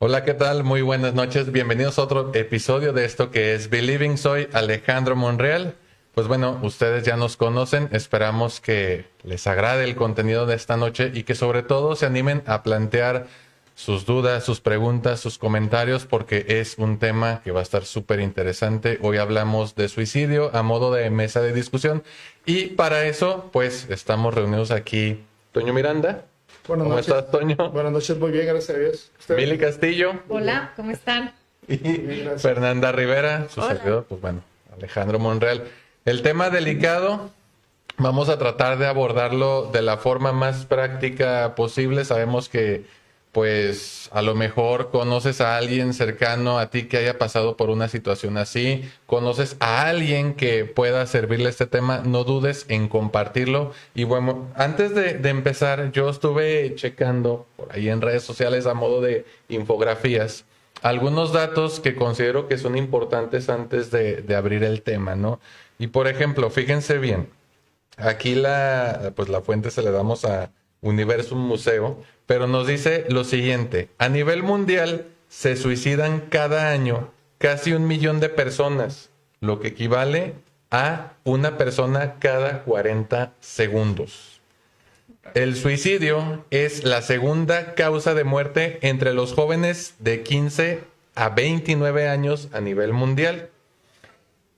Hola, ¿qué tal? Muy buenas noches. Bienvenidos a otro episodio de esto que es Believing. Soy Alejandro Monreal. Pues bueno, ustedes ya nos conocen. Esperamos que les agrade el contenido de esta noche y que sobre todo se animen a plantear sus dudas, sus preguntas, sus comentarios, porque es un tema que va a estar súper interesante. Hoy hablamos de suicidio a modo de mesa de discusión y para eso, pues estamos reunidos aquí. Toño Miranda. Buenas ¿Cómo noches. estás, Toño? Buenas noches, muy bien, gracias a Dios. ¿Usted? Mili Castillo. Hola, ¿cómo están? Y Bien, gracias. Fernanda Rivera, su Hola. servidor, pues bueno, Alejandro Monreal. El tema delicado, vamos a tratar de abordarlo de la forma más práctica posible. Sabemos que, pues, a lo mejor conoces a alguien cercano a ti que haya pasado por una situación así, conoces a alguien que pueda servirle este tema, no dudes en compartirlo. Y bueno, antes de empezar, yo estuve checando por ahí en redes sociales a modo de infografías algunos datos que considero que son importantes antes de abrir el tema, ¿no? Y por ejemplo, fíjense bien, aquí pues la fuente se le damos a Universum Museo, pero nos dice lo siguiente: a nivel mundial se suicidan cada año casi 1 millón de personas, lo que equivale a una persona cada 40 segundos. El suicidio es la segunda causa de muerte entre los jóvenes de 15 a 29 años a nivel mundial.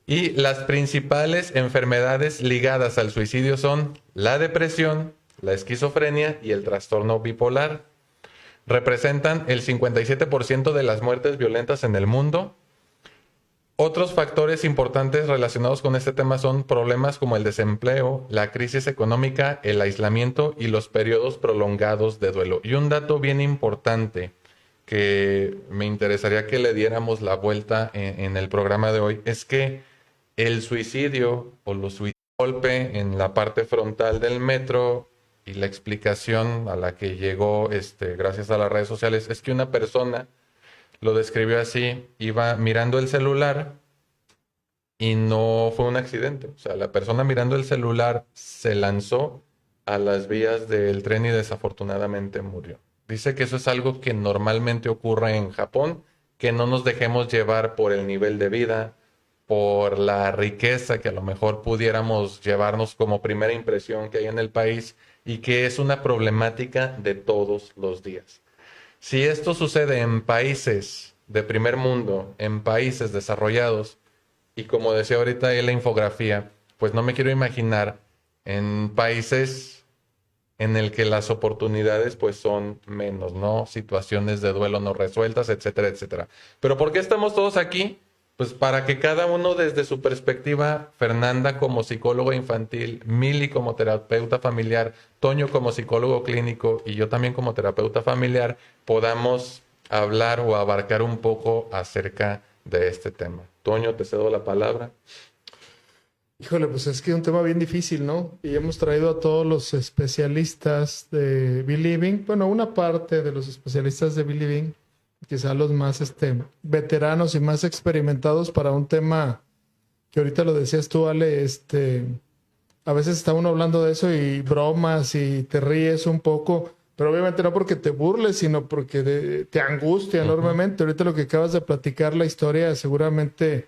Y las principales enfermedades ligadas al suicidio son la depresión, la esquizofrenia y el trastorno bipolar. Representan el 57% de las muertes violentas en el mundo. Otros factores importantes relacionados con este tema son problemas como el desempleo, la crisis económica, el aislamiento y los periodos prolongados de duelo. Y un dato bien importante que me interesaría que le diéramos la vuelta en el programa de hoy es que el suicidio o los suicidios golpe en la parte frontal del metro, y la explicación a la que llegó gracias a las redes sociales es que una persona lo describió así: iba mirando el celular y no fue un accidente. O sea, la persona mirando el celular se lanzó a las vías del tren y desafortunadamente murió. Dice que eso es algo que normalmente ocurre en Japón, que no nos dejemos llevar por el nivel de vida, por la riqueza que a lo mejor pudiéramos llevarnos como primera impresión que hay en el país, y que es una problemática de todos los días. Si esto sucede en países de primer mundo, en países desarrollados, y como decía ahorita ahí la infografía, pues no me quiero imaginar en países en el que las oportunidades pues son menos, ¿no? Situaciones de duelo no resueltas, etcétera, etcétera. Pero ¿por qué estamos todos aquí? Pues para que cada uno desde su perspectiva, Fernanda como psicóloga infantil, Mili como terapeuta familiar, Toño como psicólogo clínico y yo también como terapeuta familiar, podamos hablar o abarcar un poco acerca de este tema. Toño, te cedo la palabra. Híjole, pues es que es un tema bien difícil, ¿no? Y hemos traído a todos los especialistas de Believing, bueno, una parte de los especialistas de Believing, quizá los más veteranos y más experimentados para un tema que ahorita lo decías tú, Ale, a veces está uno hablando de eso y bromas y te ríes un poco, pero obviamente no porque te burles, sino porque te angustia enormemente. Ahorita lo que acabas de platicar, la historia, seguramente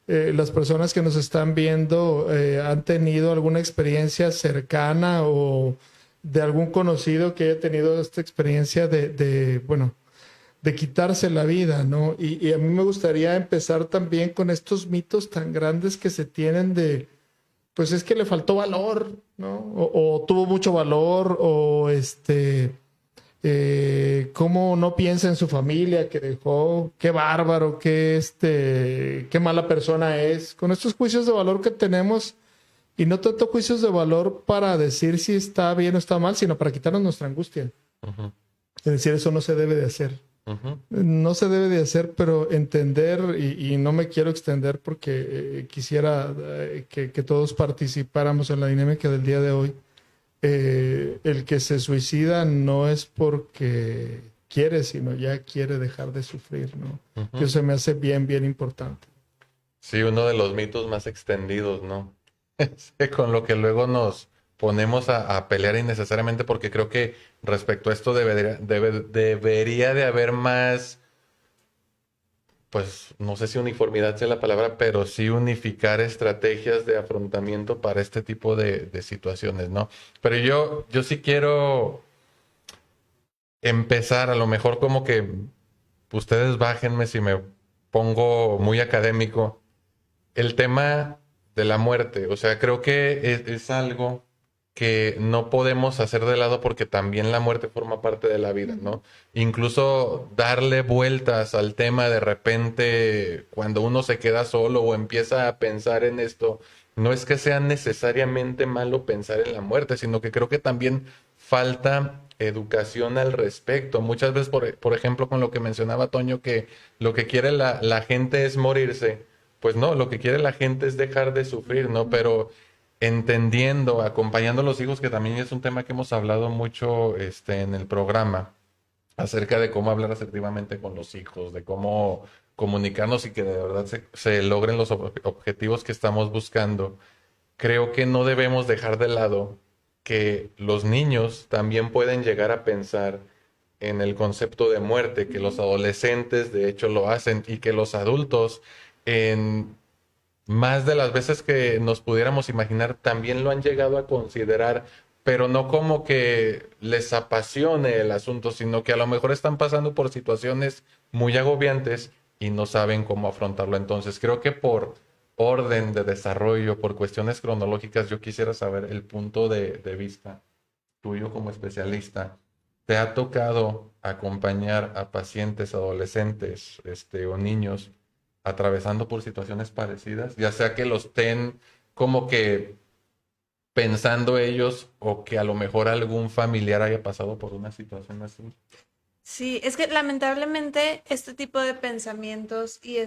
las personas que nos están viendo han tenido alguna experiencia cercana o de algún conocido que haya tenido esta experiencia bueno, de quitarse la vida, ¿no? Y a mí me gustaría empezar también con estos mitos tan grandes que se tienen pues es que le faltó valor, ¿no? O tuvo mucho valor, o cómo no piensa en su familia que dejó, qué bárbaro, qué mala persona es. Con estos juicios de valor que tenemos, y no tanto juicios de valor para decir si está bien o está mal, sino para quitarnos nuestra angustia. Uh-huh. Es decir, eso no se debe de hacer. Uh-huh. No se debe de hacer, pero entender, y no me quiero extender porque quisiera que todos participáramos en la dinámica del día de hoy. El que se suicida no es porque quiere, sino ya quiere dejar de sufrir, ¿no? Uh-huh. Que eso me hace bien, bien importante. Sí, uno de los mitos más extendidos, ¿no? Con lo que luego nos ponemos a pelear innecesariamente, porque creo que respecto a esto debería de haber más pues no sé si uniformidad sea la palabra, pero sí unificar estrategias de afrontamiento para este tipo de situaciones, ¿no? Pero yo sí quiero empezar, a lo mejor como que ustedes bájenme si me pongo muy académico, el tema de la muerte. O sea, creo que es algo que no podemos hacer de lado porque también la muerte forma parte de la vida, Ujú. ¿no? Incluso darle vueltas al tema de repente cuando uno se queda solo o empieza a pensar en esto, no es que sea necesariamente malo pensar en la muerte, sino que creo que también falta educación al respecto. Muchas veces, por ejemplo, con lo que mencionaba Toño, que lo que quiere la gente es morirse. Pues no, lo que quiere la gente es dejar de sufrir, ¿no? Pero entendiendo, acompañando a los hijos, que también es un tema que hemos hablado mucho en el programa, acerca de cómo hablar asertivamente con los hijos, de cómo comunicarnos y que de verdad se logren los objetivos que estamos buscando. Creo que no debemos dejar de lado que los niños también pueden llegar a pensar en el concepto de muerte, que los adolescentes de hecho lo hacen y que los adultos en más de las veces que nos pudiéramos imaginar, también lo han llegado a considerar, pero no como que les apasione el asunto, sino que a lo mejor están pasando por situaciones muy agobiantes y no saben cómo afrontarlo. Entonces, creo que por orden de desarrollo, por cuestiones cronológicas, yo quisiera saber el punto de vista tuyo como especialista. ¿Te ha tocado acompañar a pacientes adolescentes, o niños atravesando por situaciones parecidas, ya sea que los estén como que pensando ellos o que a lo mejor algún familiar haya pasado por una situación así? Sí, es que lamentablemente este tipo de pensamientos y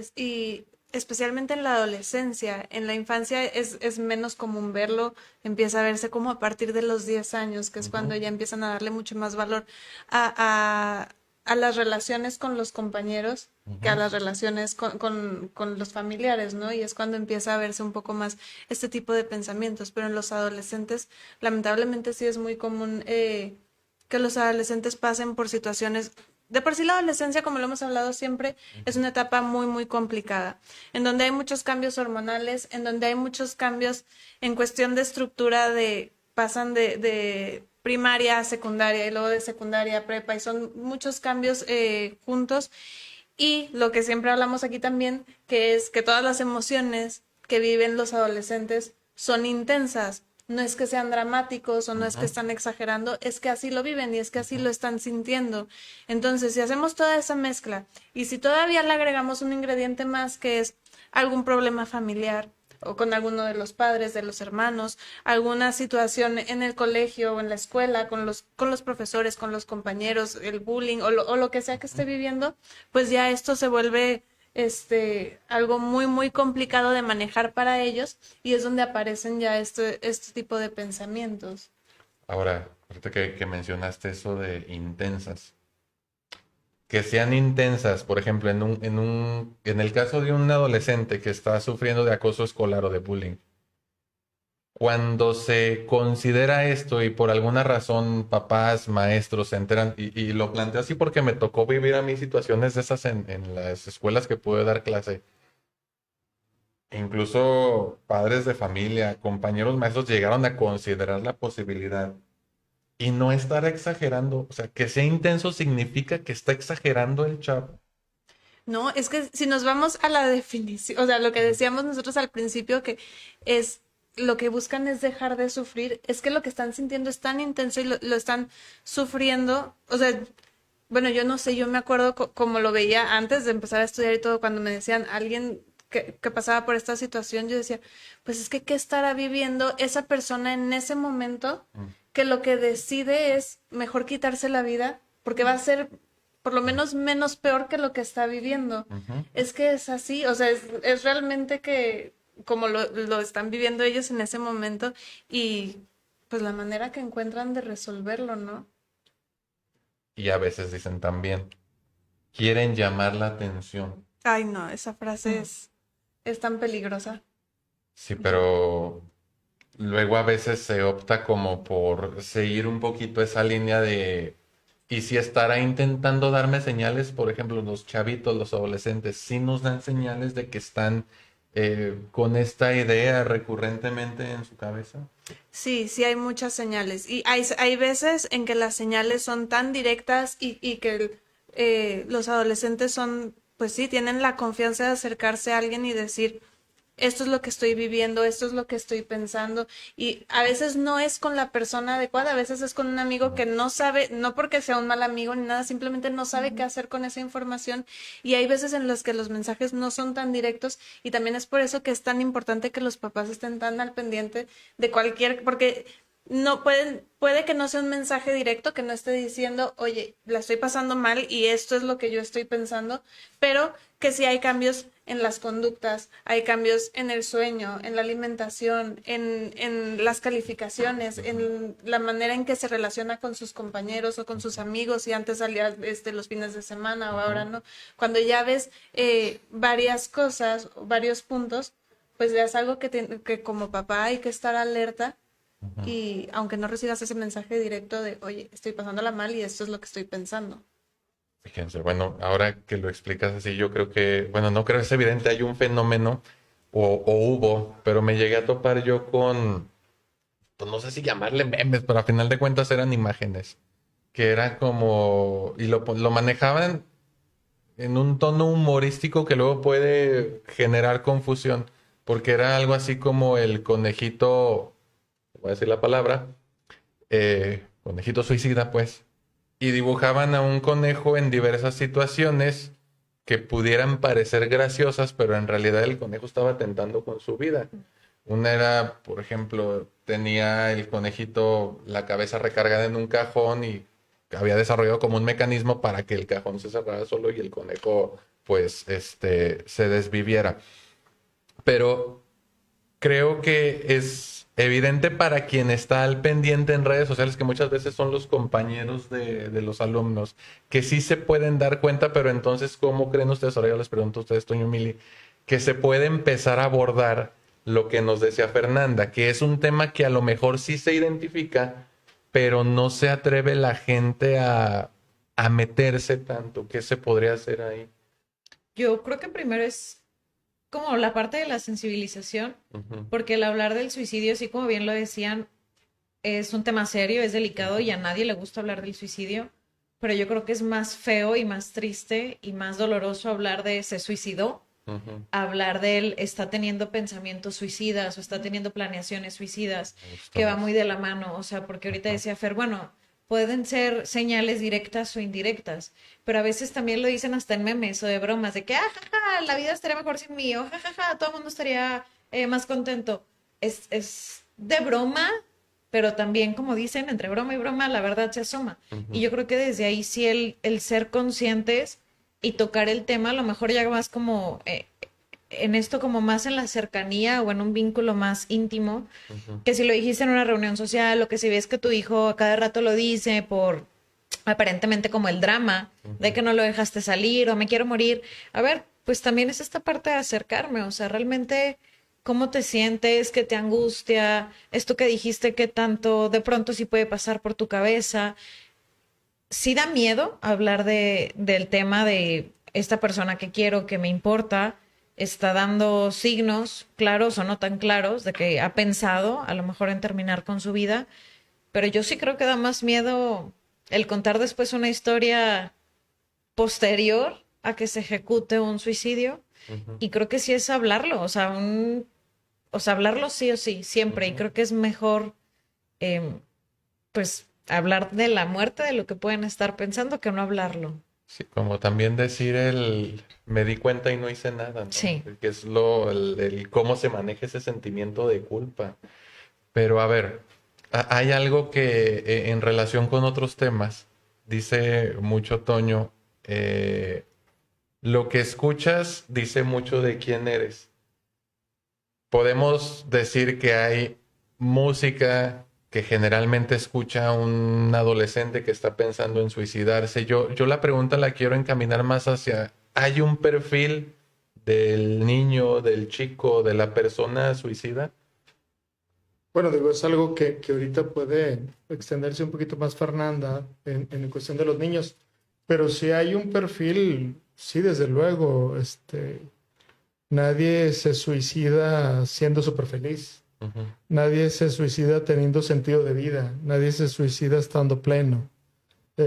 especialmente en la adolescencia, en la infancia es menos común verlo, empieza a verse como a partir de los 10 años, que es cuando Ujú, ya empiezan a darle mucho más valor a, a las relaciones con los compañeros que a ujú. las relaciones con los familiares, ¿no? Y es cuando empieza a verse un poco más este tipo de pensamientos, pero en los adolescentes lamentablemente sí es muy común. Que los adolescentes pasen por situaciones. De por sí la adolescencia, como lo hemos hablado siempre, es una etapa muy, muy complicada, en donde hay muchos cambios hormonales, en donde hay muchos cambios en cuestión de estructura de, pasan de primaria a secundaria y luego de secundaria a prepa y son muchos cambios juntos y lo que siempre hablamos aquí también, que es que todas las emociones que viven los adolescentes son intensas. No es que sean dramáticos o no es que Ujú, están exagerando, es que así lo viven y es que así lo están sintiendo. Entonces, si hacemos toda esa mezcla y si todavía le agregamos un ingrediente más que es algún problema familiar o con alguno de los padres, de los hermanos, alguna situación en el colegio o en la escuela, con los profesores, con los compañeros, el bullying o lo que sea que esté viviendo, pues ya esto se vuelve algo muy, muy complicado de manejar para ellos y es donde aparecen ya este tipo de pensamientos. Ahora, ahorita que mencionaste eso de intensas, que sean intensas, por ejemplo, en el caso de un adolescente que está sufriendo de acoso escolar o de bullying, cuando se considera esto y por alguna razón papás, maestros se enteran, y lo planteo así porque me tocó vivir a mí situaciones de esas en las escuelas que pude dar clase, e incluso padres de familia, compañeros maestros llegaron a considerar la posibilidad y no estar exagerando, o sea, que sea intenso significa que está exagerando el chavo. No, es que si nos vamos a la definición, o sea, lo que decíamos nosotros al principio, que es lo que buscan es dejar de sufrir, es que lo que están sintiendo es tan intenso y lo están sufriendo, o sea, bueno, yo no sé, yo me acuerdo como lo veía antes de empezar a estudiar y todo, cuando me decían alguien que pasaba por esta situación, yo decía, pues es que ¿qué estará viviendo esa persona en ese momento Mm, que lo que decide es mejor quitarse la vida porque va a ser por lo mm, menos menos peor que lo que está viviendo? ujú. Es que es así, o sea, es realmente que como lo están viviendo ellos en ese momento y pues la manera que encuentran de resolverlo, ¿no? Y a veces dicen también, quieren llamar la atención. Ay, no, esa frase es tan peligrosa. Sí, pero luego a veces se opta como por seguir un poquito esa línea de Y si estará intentando darme señales, por ejemplo, los chavitos, los adolescentes, sí nos dan señales de que están con esta idea recurrentemente en su cabeza. Sí, sí hay muchas señales. Y hay veces en que las señales son tan directas y que los adolescentes son, pues sí, tienen la confianza de acercarse a alguien y decir, esto es lo que estoy viviendo, esto es lo que estoy pensando. Y a veces no es con la persona adecuada, a veces es con un amigo que no sabe, no porque sea un mal amigo ni nada, simplemente no sabe qué hacer con esa información. Y hay veces en las que los mensajes no son tan directos y también es por eso que es tan importante que los papás estén tan al pendiente de cualquier, porque no puede que no sea un mensaje directo, que no esté diciendo, oye, la estoy pasando mal y esto es lo que yo estoy pensando, pero que sí hay cambios en las conductas, hay cambios en el sueño, en la alimentación, en las calificaciones, en la manera en que se relaciona con sus compañeros o con sus amigos, y antes salía los fines de semana o ahora no. Cuando ya ves varias cosas, varios puntos, pues ya es algo que como papá hay que estar alerta y aunque no recibas ese mensaje directo de, oye, estoy pasándola mal y esto es lo que estoy pensando. Fíjense, bueno, ahora que lo explicas así, yo creo que, bueno, no creo que es evidente, hay un fenómeno, o hubo, pero me llegué a topar yo con, pues no sé si llamarle memes, pero a final de cuentas eran imágenes, que eran como, y lo manejaban en un tono humorístico que luego puede generar confusión, porque era algo así como el conejito, voy a decir la palabra, conejito suicida, pues, y dibujaban a un conejo en diversas situaciones que pudieran parecer graciosas, pero en realidad el conejo estaba atentando con su vida. Una era, por ejemplo, tenía el conejito la cabeza recargada en un cajón y había desarrollado como un mecanismo para que el cajón se cerrara solo y el conejo, pues, se desviviera. Pero creo que es evidente para quien está al pendiente en redes sociales, que muchas veces son los compañeros de los alumnos, que sí se pueden dar cuenta, pero entonces, ¿cómo creen ustedes? Ahora yo les pregunto a ustedes, Toño y Mili, que se puede empezar a abordar lo que nos decía Fernanda, que es un tema que a lo mejor sí se identifica, pero no se atreve la gente a meterse tanto. ¿Qué se podría hacer ahí? Yo creo que primero es como la parte de la sensibilización, Ujú, porque el hablar del suicidio, sí, como bien lo decían, es un tema serio, es delicado y a nadie le gusta hablar del suicidio, pero yo creo que es más feo y más triste y más doloroso hablar de se suicidó, ujú. hablar de él está teniendo pensamientos suicidas o está teniendo planeaciones suicidas, Me gusta que va más. muy de la mano, o sea, porque ahorita Ujú, decía Fer, bueno, pueden ser señales directas o indirectas, pero a veces también lo dicen hasta en memes o de bromas, de que, ah, jaja, la vida estaría mejor sin mí, o jajaja, todo el mundo estaría más contento. Es de broma, pero también, como dicen, entre broma y broma, la verdad se asoma. Y ujú. yo creo que desde ahí sí el ser conscientes y tocar el tema, a lo mejor ya más como en esto, como más en la cercanía o en un vínculo más íntimo, Ujú, que si lo dijiste en una reunión social o que si ves que tu hijo a cada rato lo dice por aparentemente como el drama de ujú. que no lo dejaste salir o me quiero morir. A ver, pues también es esta parte de acercarme, o sea, realmente cómo te sientes, qué te angustia, esto que dijiste, qué tanto de pronto sí puede pasar por tu cabeza. Sí da miedo hablar del tema de esta persona que quiero, que me importa, está dando signos claros o no tan claros de que ha pensado a lo mejor en terminar con su vida, pero yo sí creo que da más miedo el contar después una historia posterior a que se ejecute un suicidio. Ujú, Y creo que sí es hablarlo, o sea, o sea, hablarlo sí o sí, siempre. Y ujú. creo que es mejor, pues, hablar de la muerte, de lo que pueden estar pensando, que no hablarlo. Sí, como también decir me di cuenta y no hice nada, ¿no? Sí. Que es el cómo se maneja ese sentimiento de culpa. Pero a ver, hay algo que en relación con otros temas, dice mucho Toño, lo que escuchas dice mucho de quién eres. Podemos decir que hay música que generalmente escucha un adolescente que está pensando en suicidarse. Yo la pregunta la quiero encaminar más hacia, ¿hay un perfil del niño, del chico, de la persona suicida? Bueno, digo, es algo que ahorita puede extenderse un poquito más, Fernanda, en cuestión de los niños, pero si hay un perfil, sí, desde luego, nadie se suicida siendo súper feliz, Ujú. nadie se suicida teniendo sentido de vida, nadie se suicida estando pleno.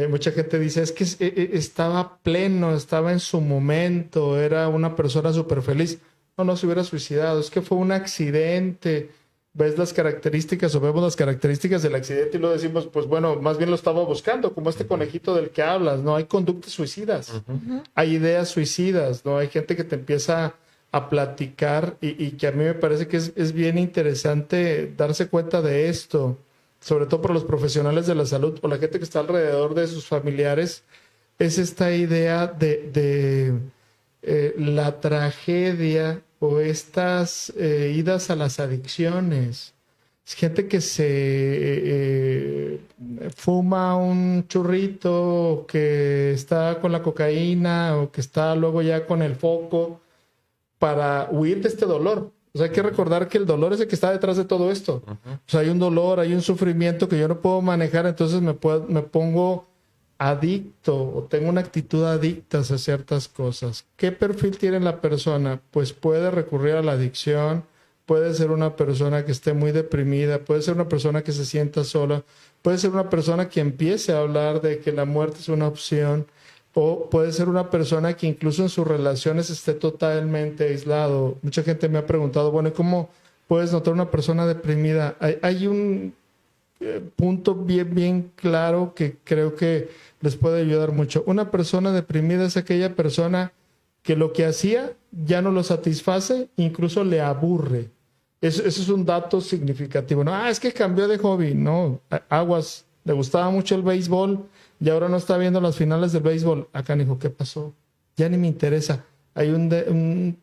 Mucha gente dice, es que estaba pleno, estaba en su momento, era una persona súper feliz. No, no se hubiera suicidado, es que fue un accidente. Ves las características o vemos las características del accidente y lo decimos, pues bueno, más bien lo estaba buscando, como este conejito del que hablas, ¿no? Hay conductas suicidas, Ujú. hay ideas suicidas, ¿no? Hay gente que te empieza a platicar y que a mí me parece que es bien interesante darse cuenta de esto, sobre todo por los profesionales de la salud o la gente que está alrededor de sus familiares, es esta idea de la tragedia o estas idas a las adicciones. Es gente que se fuma un churrito, o que está con la cocaína, o que está luego ya con el foco para huir de este dolor. O sea, hay que recordar que el dolor es el que está detrás de todo esto. O sea, hay un dolor, hay un sufrimiento que yo no puedo manejar, entonces me pongo adicto o tengo una actitud adicta hacia ciertas cosas. ¿Qué perfil tiene la persona? Pues puede recurrir a la adicción, puede ser una persona que esté muy deprimida, puede ser una persona que se sienta sola, puede ser una persona que empiece a hablar de que la muerte es una opción, o puede ser una persona que incluso en sus relaciones esté totalmente aislado. Mucha gente me ha preguntado, bueno, ¿y cómo puedes notar una persona deprimida? Hay un punto bien claro que creo que les puede ayudar mucho. Una persona deprimida es aquella persona que lo que hacía ya no lo satisface, incluso le aburre. Eso es un dato significativo. No, es que cambió de hobby. No, aguas. Le gustaba mucho el béisbol y ahora no está viendo las finales del béisbol. Acá dijo, ¿qué pasó? Ya ni me interesa. Hay un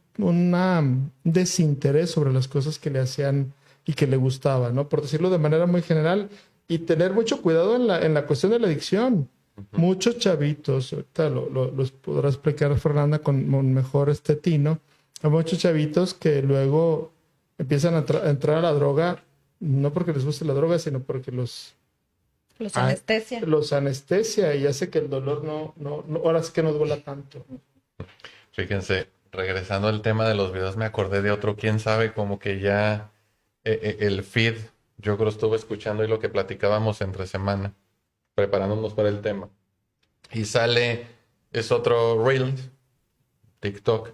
desinterés sobre las cosas que le hacían y que le gustaba, ¿no? Por decirlo de manera muy general, y tener mucho cuidado en la cuestión de la adicción. Muchos chavitos, ahorita los podrá explicar Fernanda con mejor tino, hay muchos chavitos que luego empiezan a entrar a la droga, no porque les guste la droga, sino porque Los anestesia. los anestesia y hace que el dolor ahora sí que no duela tanto. Fíjense, regresando al tema de los videos, me acordé de otro, quién sabe, como que ya el feed, yo creo estuve escuchando y lo que platicábamos entre semana, preparándonos para el tema. Y sale, es otro reel, TikTok,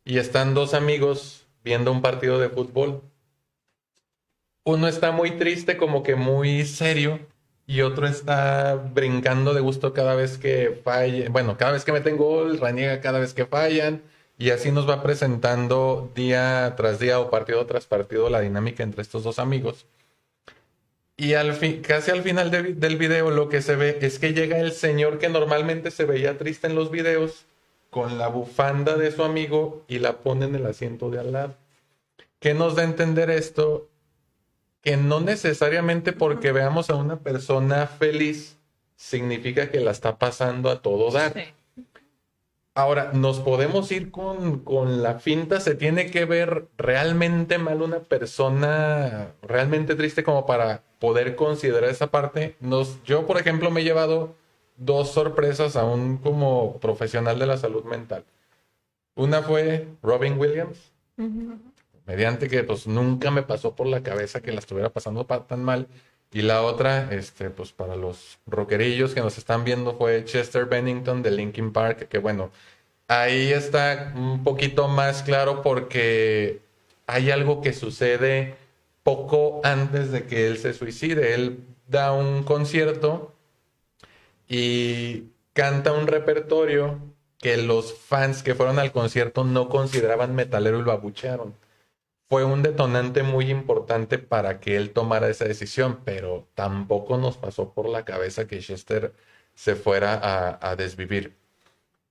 y están dos amigos viendo un partido de fútbol. Uno está muy triste, como que muy serio, y otro está brincando de gusto cada vez que falla. Bueno, cada vez que meten gol, reniega cada vez que fallan, y así nos va presentando día tras día o partido tras partido la dinámica entre estos dos amigos. Y casi al final del video lo que se ve es que llega el señor que normalmente se veía triste en los videos con la bufanda de su amigo y la pone en el asiento de al lado. ¿Qué nos da a entender esto? Que no necesariamente porque veamos a una persona feliz significa que la está pasando a todo dar. Sí. Ahora, nos podemos ir con la finta, se tiene que ver realmente mal una persona, realmente triste como para poder considerar esa parte. Yo, por ejemplo, me he llevado dos sorpresas aún como profesional de la salud mental. Una fue Robin Williams, Ujú. mediante que pues nunca me pasó por la cabeza que la estuviera pasando tan mal. Y la otra, pues para los rockerillos que nos están viendo fue Chester Bennington de Linkin Park, que bueno, ahí está un poquito más claro porque hay algo que sucede poco antes de que él se suicide. Él da un concierto y canta un repertorio que los fans que fueron al concierto no consideraban metalero y lo abuchearon. Fue un detonante muy importante para que él tomara esa decisión, pero tampoco nos pasó por la cabeza que Chester se fuera a desvivir.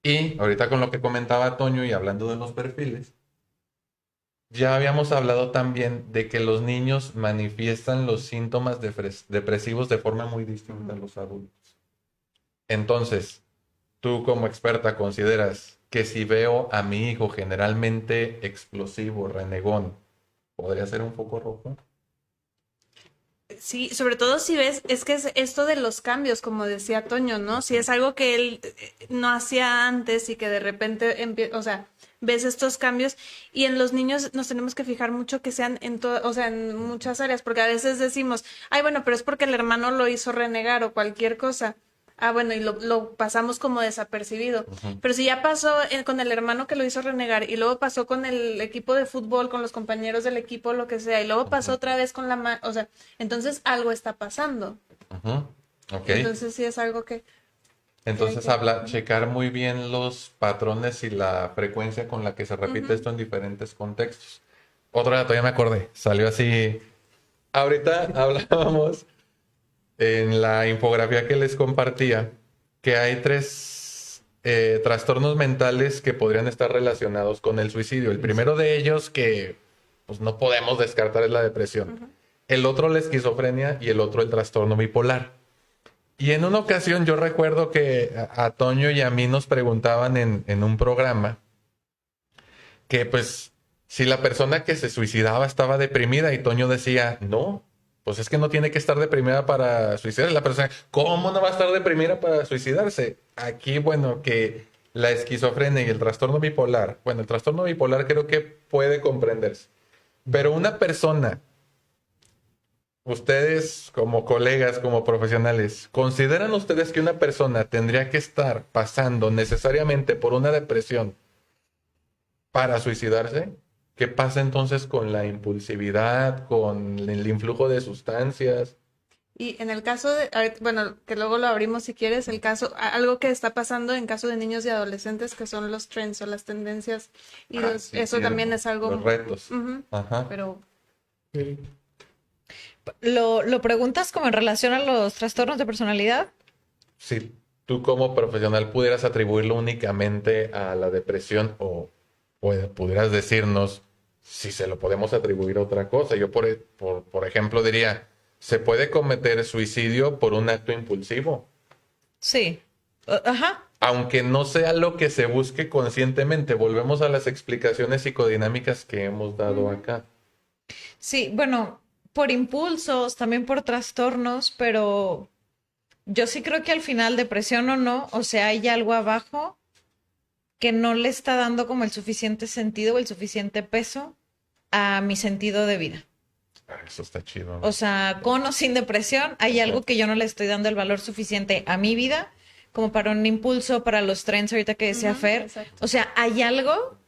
Y ahorita con lo que comentaba Toño y hablando de los perfiles, ya habíamos hablado también de que los niños manifiestan los síntomas depresivos de forma muy distinta a los adultos. Entonces, tú como experta consideras que si veo a mi hijo generalmente explosivo, renegón, ¿podría ser un foco rojo? Sí, sobre todo si ves, es que es esto de los cambios, como decía Toño, ¿no? Si es algo que él no hacía antes y que de repente, o sea, ves estos cambios y en los niños nos tenemos que fijar mucho que sean en todo, o sea, en muchas áreas, porque a veces decimos, ay, bueno, pero es porque el hermano lo hizo renegar o cualquier cosa. Ah, bueno, y lo pasamos como desapercibido. Pero si ya pasó con el hermano que lo hizo renegar y luego pasó con el equipo de fútbol, con los compañeros del equipo, lo que sea, y luego pasó otra vez con o sea, entonces algo está pasando. Ujú. Ok. Entonces sí es algo que... Entonces checar muy bien los patrones y la frecuencia con la que se repite esto en diferentes contextos. Otro dato, ya me acordé, salió así. Ahorita hablábamos en la infografía que les compartía que hay 3 trastornos mentales que podrían estar relacionados con el suicidio. El primero de ellos que pues, no podemos descartar es la depresión. El otro la esquizofrenia y el otro el trastorno bipolar. Y en una ocasión yo recuerdo que a Toño y a mí nos preguntaban en un programa que pues si la persona que se suicidaba estaba deprimida y Toño decía, no, pues es que no tiene que estar deprimida para suicidarse. La persona, ¿cómo no va a estar deprimida para suicidarse? Aquí, bueno, que la esquizofrenia y el trastorno bipolar, bueno, el trastorno bipolar creo que puede comprenderse, pero una persona, ustedes como colegas, como profesionales, ¿consideran ustedes que una persona tendría que estar pasando necesariamente por una depresión para suicidarse? ¿Qué pasa entonces con la impulsividad, con el influjo de sustancias? Y en el caso de, bueno, que luego lo abrimos si quieres, el caso, algo que está pasando en caso de niños y adolescentes que son los trends o las tendencias y Sí, eso también es algo... los retos. Ajá. Pero Sí. ¿Lo preguntas como en relación a los trastornos de personalidad? Si tú como profesional pudieras atribuirlo únicamente a la depresión o pudieras decirnos si se lo podemos atribuir a otra cosa. Yo, por ejemplo, diría, ¿se puede cometer suicidio por un acto impulsivo? Sí. Ajá. Aunque no sea lo que se busque conscientemente. Volvemos a las explicaciones psicodinámicas que hemos dado acá. Sí, bueno, por impulsos, también por trastornos, pero yo sí creo que al final, depresión o no, o sea, hay algo abajo que no le está dando como el suficiente sentido o el suficiente peso a mi sentido de vida. Eso está chido, ¿no? O sea, con o sin depresión, hay algo que yo no le estoy dando el valor suficiente a mi vida como para un impulso, para los trends ahorita que decía Fer. exacto. O sea, hay algo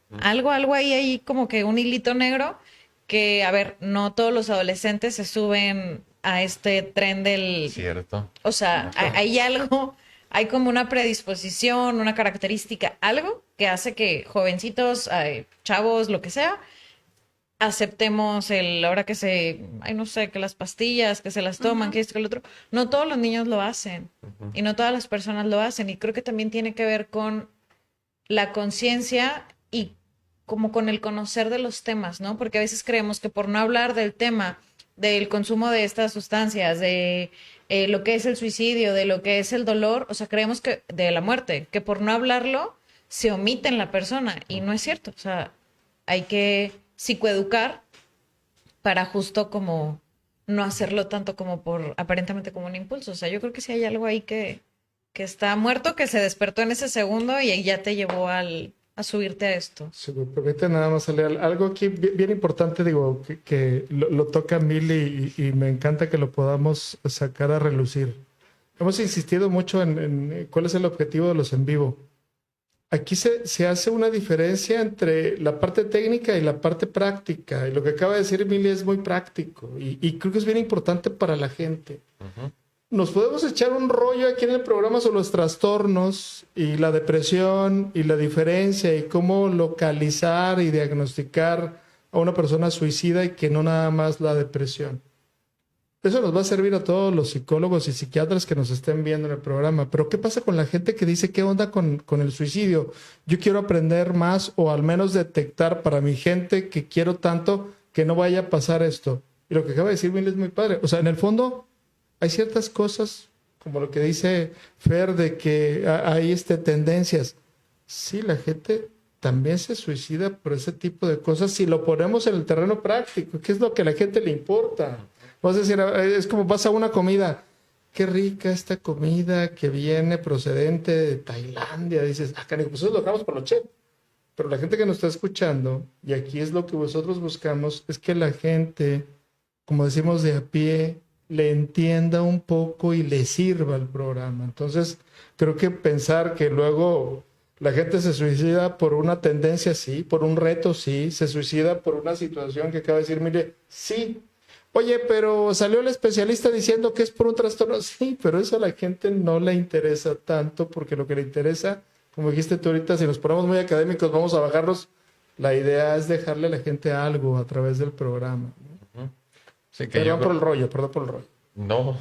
ahí como que un hilito negro que, a ver, no todos los adolescentes se suben a este tren del... Cierto. O sea, hay algo, hay como una predisposición, una característica, algo que hace que jovencitos, chavos, lo que sea, aceptemos ahora que ay, no sé, que las pastillas, que se las toman, que esto, que el otro. No todos los niños lo hacen y no todas las personas lo hacen. Y creo que también tiene que ver con la conciencia y como con el conocer de los temas, ¿no? Porque a veces creemos que por no hablar del tema del consumo de estas sustancias, de lo que es el suicidio, de lo que es el dolor, o sea, creemos que de la muerte, que por no hablarlo se omite en la persona y no es cierto. O sea, hay que psicoeducar para justo como no hacerlo tanto como por aparentemente como un impulso. O sea, yo creo que sí hay algo ahí que está muerto, que se despertó en ese segundo y ya te llevó a subirte a esto. Si me permite nada más salir algo aquí bien importante, digo, que lo toca Mili y me encanta que lo podamos sacar a relucir. Hemos insistido mucho en cuál es el objetivo de los en vivo. Aquí se hace una diferencia entre la parte técnica y la parte práctica. Y lo que acaba de decir Mili es muy práctico y creo que es bien importante para la gente. Nos podemos echar un rollo aquí en el programa sobre los trastornos y la depresión y la diferencia y cómo localizar y diagnosticar a una persona suicida y que no nada más la depresión. Eso nos va a servir a todos los psicólogos y psiquiatras que nos estén viendo en el programa. Pero ¿qué pasa con la gente que dice qué onda con el suicidio? Yo quiero aprender más o al menos detectar para mi gente que quiero tanto que no vaya a pasar esto. Y lo que acaba de decir Mil es muy padre. O sea, en el fondo hay ciertas cosas, como lo que dice Fer, de que hay tendencias. Sí, la gente también se suicida por ese tipo de cosas si lo ponemos en el terreno práctico, que es lo que a la gente le importa. Vas a decir, es como vas a una comida, qué rica esta comida que viene procedente de Tailandia. Dices, canijo, pues eso lo dejamos por los chefs. Pero la gente que nos está escuchando, y aquí es lo que vosotros buscamos, es que la gente, como decimos de a pie, le entienda un poco y le sirva el programa. Entonces, creo que pensar que luego la gente se suicida por una tendencia, sí, por un reto, sí, se suicida por una situación que acaba de decir, mire, sí. Oye, pero salió el especialista diciendo que es por un trastorno. Sí, pero eso a la gente no le interesa tanto, porque lo que le interesa, como dijiste tú ahorita, si nos ponemos muy académicos, vamos a bajarlos. La idea es dejarle a la gente algo a través del programa. Sí, que Perdón por el rollo, perdón por el rollo. No.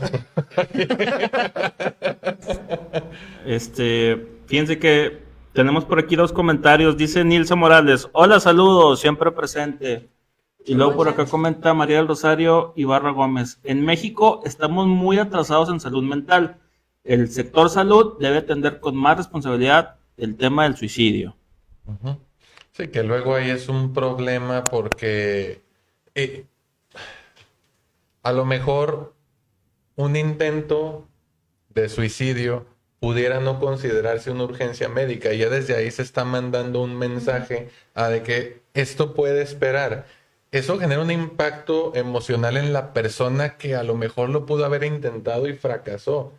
Fíjense que tenemos por aquí 2 comentarios. Dice Nilsa Morales, hola, saludos, siempre presente. Y luego por acá comenta María del Rosario Ibarra Gómez, en México estamos muy atrasados en salud mental. El sector salud debe atender con más responsabilidad el tema del suicidio. Ujú. Sí, que luego ahí es un problema porque a lo mejor un intento de suicidio pudiera no considerarse una urgencia médica y ya desde ahí se está mandando un mensaje de que esto puede esperar. Eso genera un impacto emocional en la persona que a lo mejor lo pudo haber intentado y fracasó.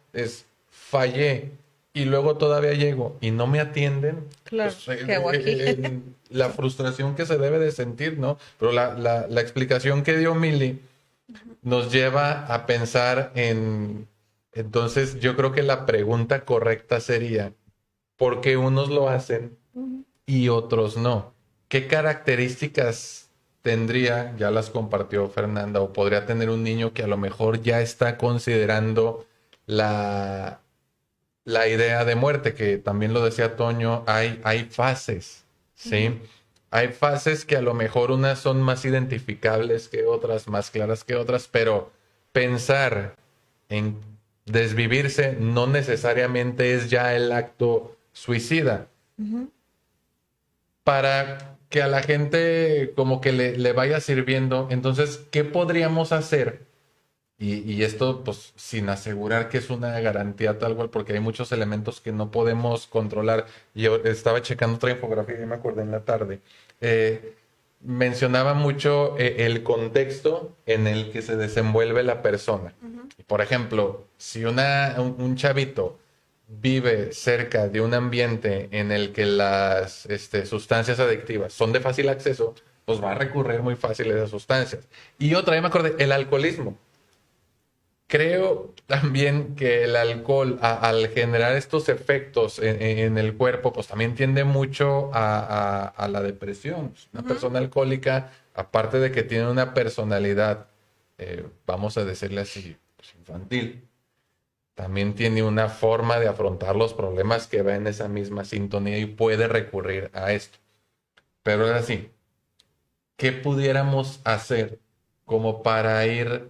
Fallé y luego todavía llego y no me atienden. Claro, Pues, ¿qué hago aquí? la frustración que se debe de sentir, ¿no? Pero la explicación que dio Mili nos lleva a pensar entonces yo creo que la pregunta correcta sería, ¿por qué unos lo hacen y otros no? ¿Qué características tendría, ya las compartió Fernanda, o podría tener un niño que a lo mejor ya está considerando la idea de muerte, que también lo decía Toño, hay fases, ¿sí? Hay fases que a lo mejor unas son más identificables que otras, más claras que otras, pero pensar en desvivirse no necesariamente es ya el acto suicida. Para que a la gente como que le vaya sirviendo, entonces, ¿qué podríamos hacer? Y esto, pues, sin asegurar que es una garantía tal cual, porque hay muchos elementos que no podemos controlar. Yo estaba checando otra infografía y me acordé en la tarde. Mencionaba mucho el contexto en el que se desenvuelve la persona. Por ejemplo, si un chavito vive cerca de un ambiente en el que las sustancias adictivas son de fácil acceso, pues va a recurrir muy fácil a esas sustancias. Y otra, ya me acordé, el alcoholismo. Creo también que el alcohol, al generar estos efectos en el cuerpo, pues también tiende mucho a la depresión. Una persona alcohólica, aparte de que tiene una personalidad, vamos a decirle así, pues, infantil, también tiene una forma de afrontar los problemas que va en esa misma sintonía y puede recurrir a esto. Pero es así, ¿qué pudiéramos hacer como para ir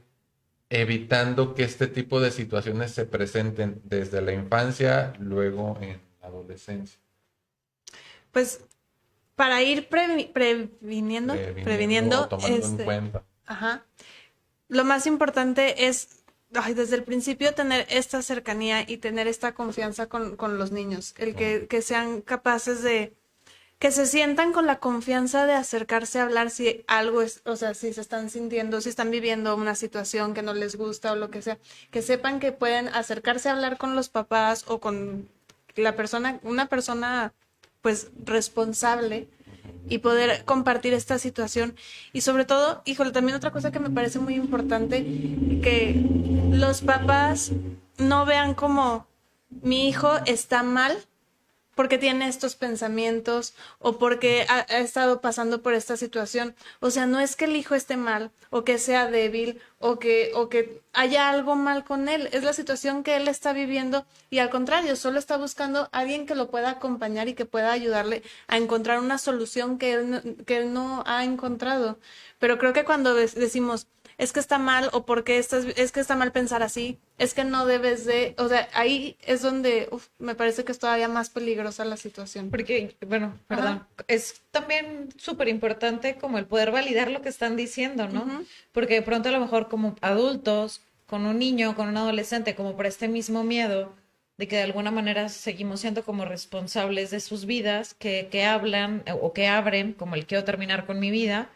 evitando que este tipo de situaciones se presenten desde la infancia, luego en la adolescencia? Pues para ir previniendo, O tomando en cuenta. ajá, lo más importante es desde el principio tener esta cercanía y tener esta confianza con los niños, el que sean capaces de, que se sientan con la confianza de acercarse a hablar si algo es, o sea, si se están sintiendo, si están viviendo una situación que no les gusta o lo que sea, que sepan que pueden acercarse a hablar con los papás o con la persona, una persona pues responsable, y poder compartir esta situación. Y sobre todo, híjole, también otra cosa que me parece muy importante, que los papás no vean como mi hijo está mal porque tiene estos pensamientos o porque ha estado pasando por esta situación. O sea, no es que el hijo esté mal o que sea débil o que haya algo mal con él. Es la situación que él está viviendo y al contrario, solo está buscando a alguien que lo pueda acompañar y que pueda ayudarle a encontrar una solución que él no ha encontrado. Pero creo que cuando decimos, es que está mal o por qué es que está mal pensar así, es que no debes de, o sea, ahí es donde me parece que es todavía más peligrosa la situación. Porque, bueno, perdón, es también súper importante como el poder validar lo que están diciendo, ¿no? Ujú. Porque de pronto a lo mejor como adultos, con un niño, con un adolescente, como por este mismo miedo de que de alguna manera seguimos siendo como responsables de sus vidas, que hablan o que abren, como el quiero terminar con mi vida,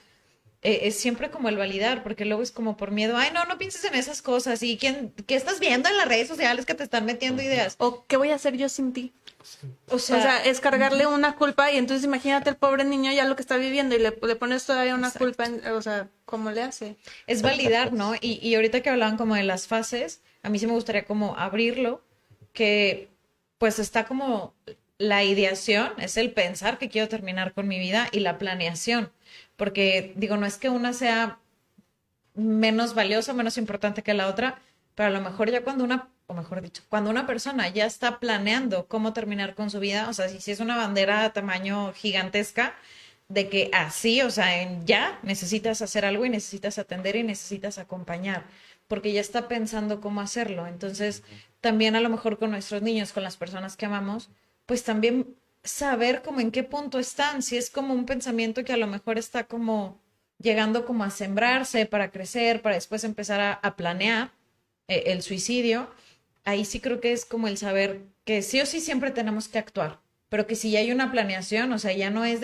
es siempre como el validar, porque luego es como por miedo, ay, no pienses en esas cosas, y qué estás viendo en las redes sociales que te están metiendo ideas. O ¿qué voy a hacer yo sin ti? O O sea, es cargarle una culpa y entonces imagínate el pobre niño ya lo que está viviendo y le pones todavía una culpa, o sea, ¿cómo le hace? es validar, ¿no? Y ahorita que hablaban como de las fases, a mí sí me gustaría como abrirlo, que pues está como la ideación, es el pensar que quiero terminar con mi vida y la planeación, porque digo, no es que una sea menos valiosa, menos importante que la otra, pero a lo mejor ya cuando o mejor dicho, cuando una persona ya está planeando cómo terminar con su vida, o sea, si es una bandera de tamaño gigantesca, de que así, o sea, ya necesitas hacer algo y necesitas atender y necesitas acompañar, porque ya está pensando cómo hacerlo. Entonces, también a lo mejor con nuestros niños, con las personas que amamos, pues también saber como en qué punto están, si es como un pensamiento que a lo mejor está como llegando como a sembrarse para crecer, para después empezar a planear el suicidio, ahí sí creo que es como el saber que sí o sí siempre tenemos que actuar, pero que si ya hay una planeación, o sea, ya no es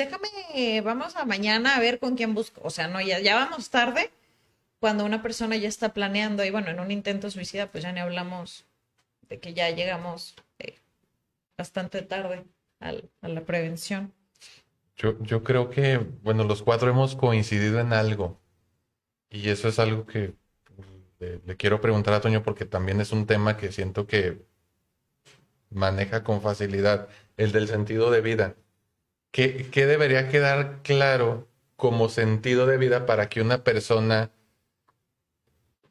vamos a mañana a ver con quién busco, o sea, no, ya vamos tarde cuando una persona ya está planeando y bueno, en un intento suicida, pues ya ni hablamos de que ya llegamos bastante tarde a la prevención. Yo creo que, bueno, los cuatro hemos coincidido en algo. Y eso es algo que le quiero preguntar a Toño porque también es un tema que siento que maneja con facilidad, el del sentido de vida. ¿Qué debería quedar claro como sentido de vida para que una persona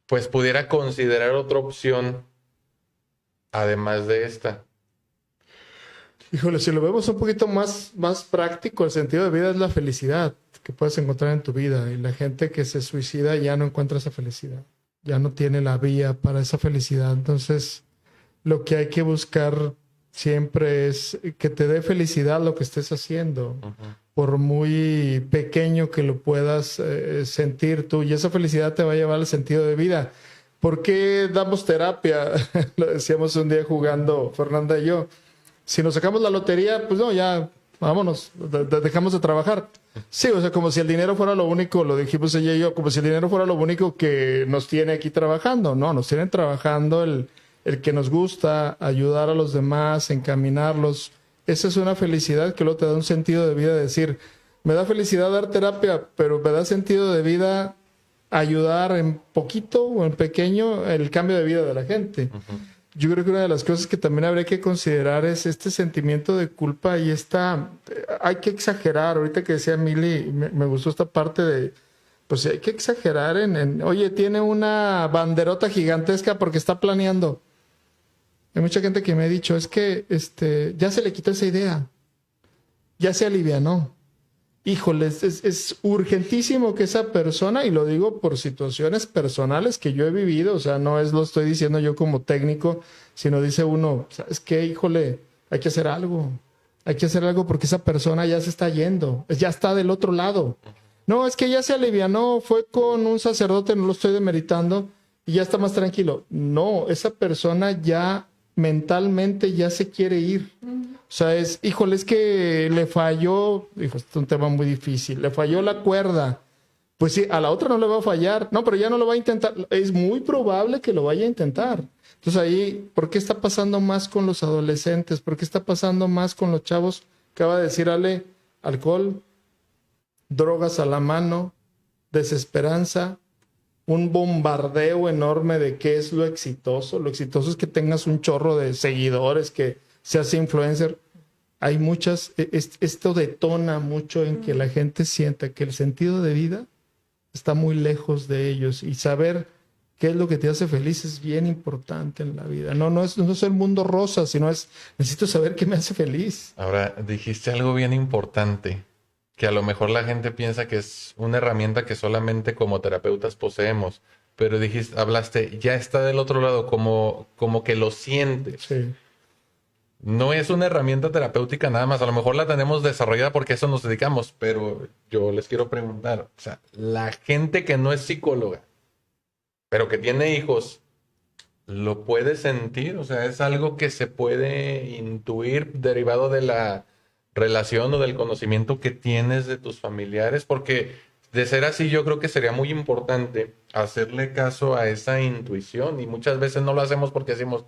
pues pudiera considerar otra opción además de esta? Híjole, si lo vemos un poquito más práctico, el sentido de vida es la felicidad que puedes encontrar en tu vida. Y la gente que se suicida ya no encuentra esa felicidad, ya no tiene la vía para esa felicidad. Entonces, lo que hay que buscar siempre es que te dé felicidad lo que estés haciendo, por muy pequeño que lo puedas sentir tú. Y esa felicidad te va a llevar al sentido de vida. ¿Por qué damos terapia? Lo decíamos un día jugando Fernanda y yo. Si nos sacamos la lotería, pues no, ya vámonos, dejamos de trabajar. Sí, o sea, como si el dinero fuera lo único, lo dijimos ella y yo, como si el dinero fuera lo único que nos tiene aquí trabajando. No, nos tienen trabajando el que nos gusta, ayudar a los demás, encaminarlos. Esa es una felicidad que luego te da un sentido de vida, decir, me da felicidad dar terapia, pero me da sentido de vida ayudar en poquito o en pequeño el cambio de vida de la gente. Yo creo que una de las cosas que también habría que considerar es este sentimiento de culpa y hay que exagerar. Ahorita que decía Mili, me gustó esta parte de, pues hay que exagerar oye, tiene una banderota gigantesca porque está planeando. Hay mucha gente que me ha dicho, es que ya se le quitó esa idea, ya se alivianó. Híjole, es urgentísimo que esa persona, y lo digo por situaciones personales que yo he vivido, o sea, no lo estoy diciendo yo como técnico, sino dice uno, ¿sabes qué? Híjole, hay que hacer algo porque esa persona ya se está yendo, ya está del otro lado. No, es que ya se alivianó, fue con un sacerdote, no lo estoy demeritando, y ya está más tranquilo. No, esa persona ya mentalmente ya se quiere ir. O sea, híjole, es que le falló, este es un tema muy difícil, le falló la cuerda. Pues sí, a la otra no le va a fallar. No, pero ya no lo va a intentar. Es muy probable que lo vaya a intentar. Entonces ahí, ¿por qué está pasando más con los adolescentes? ¿Por qué está pasando más con los chavos? Acaba de decir Ale, alcohol, drogas a la mano, desesperanza, un bombardeo enorme de qué es lo exitoso. Lo exitoso es que tengas un chorro de seguidores, que seas influencer. Hay muchas, esto detona mucho en que la gente sienta que el sentido de vida está muy lejos de ellos, y saber qué es lo que te hace feliz es bien importante en la vida. No es el mundo rosa, sino necesito saber qué me hace feliz. Ahora, dijiste algo bien importante, que a lo mejor la gente piensa que es una herramienta que solamente como terapeutas poseemos, pero dijiste, hablaste, ya está del otro lado, como que lo sientes. Sí. No es una herramienta terapéutica nada más, a lo mejor la tenemos desarrollada porque a eso nos dedicamos, pero yo les quiero preguntar, o sea, la gente que no es psicóloga, pero que tiene hijos, ¿lo puede sentir? O sea, ¿es algo que se puede intuir derivado de la relación o del conocimiento que tienes de tus familiares? Porque de ser así, yo creo que sería muy importante hacerle caso a esa intuición y muchas veces no lo hacemos porque decimos,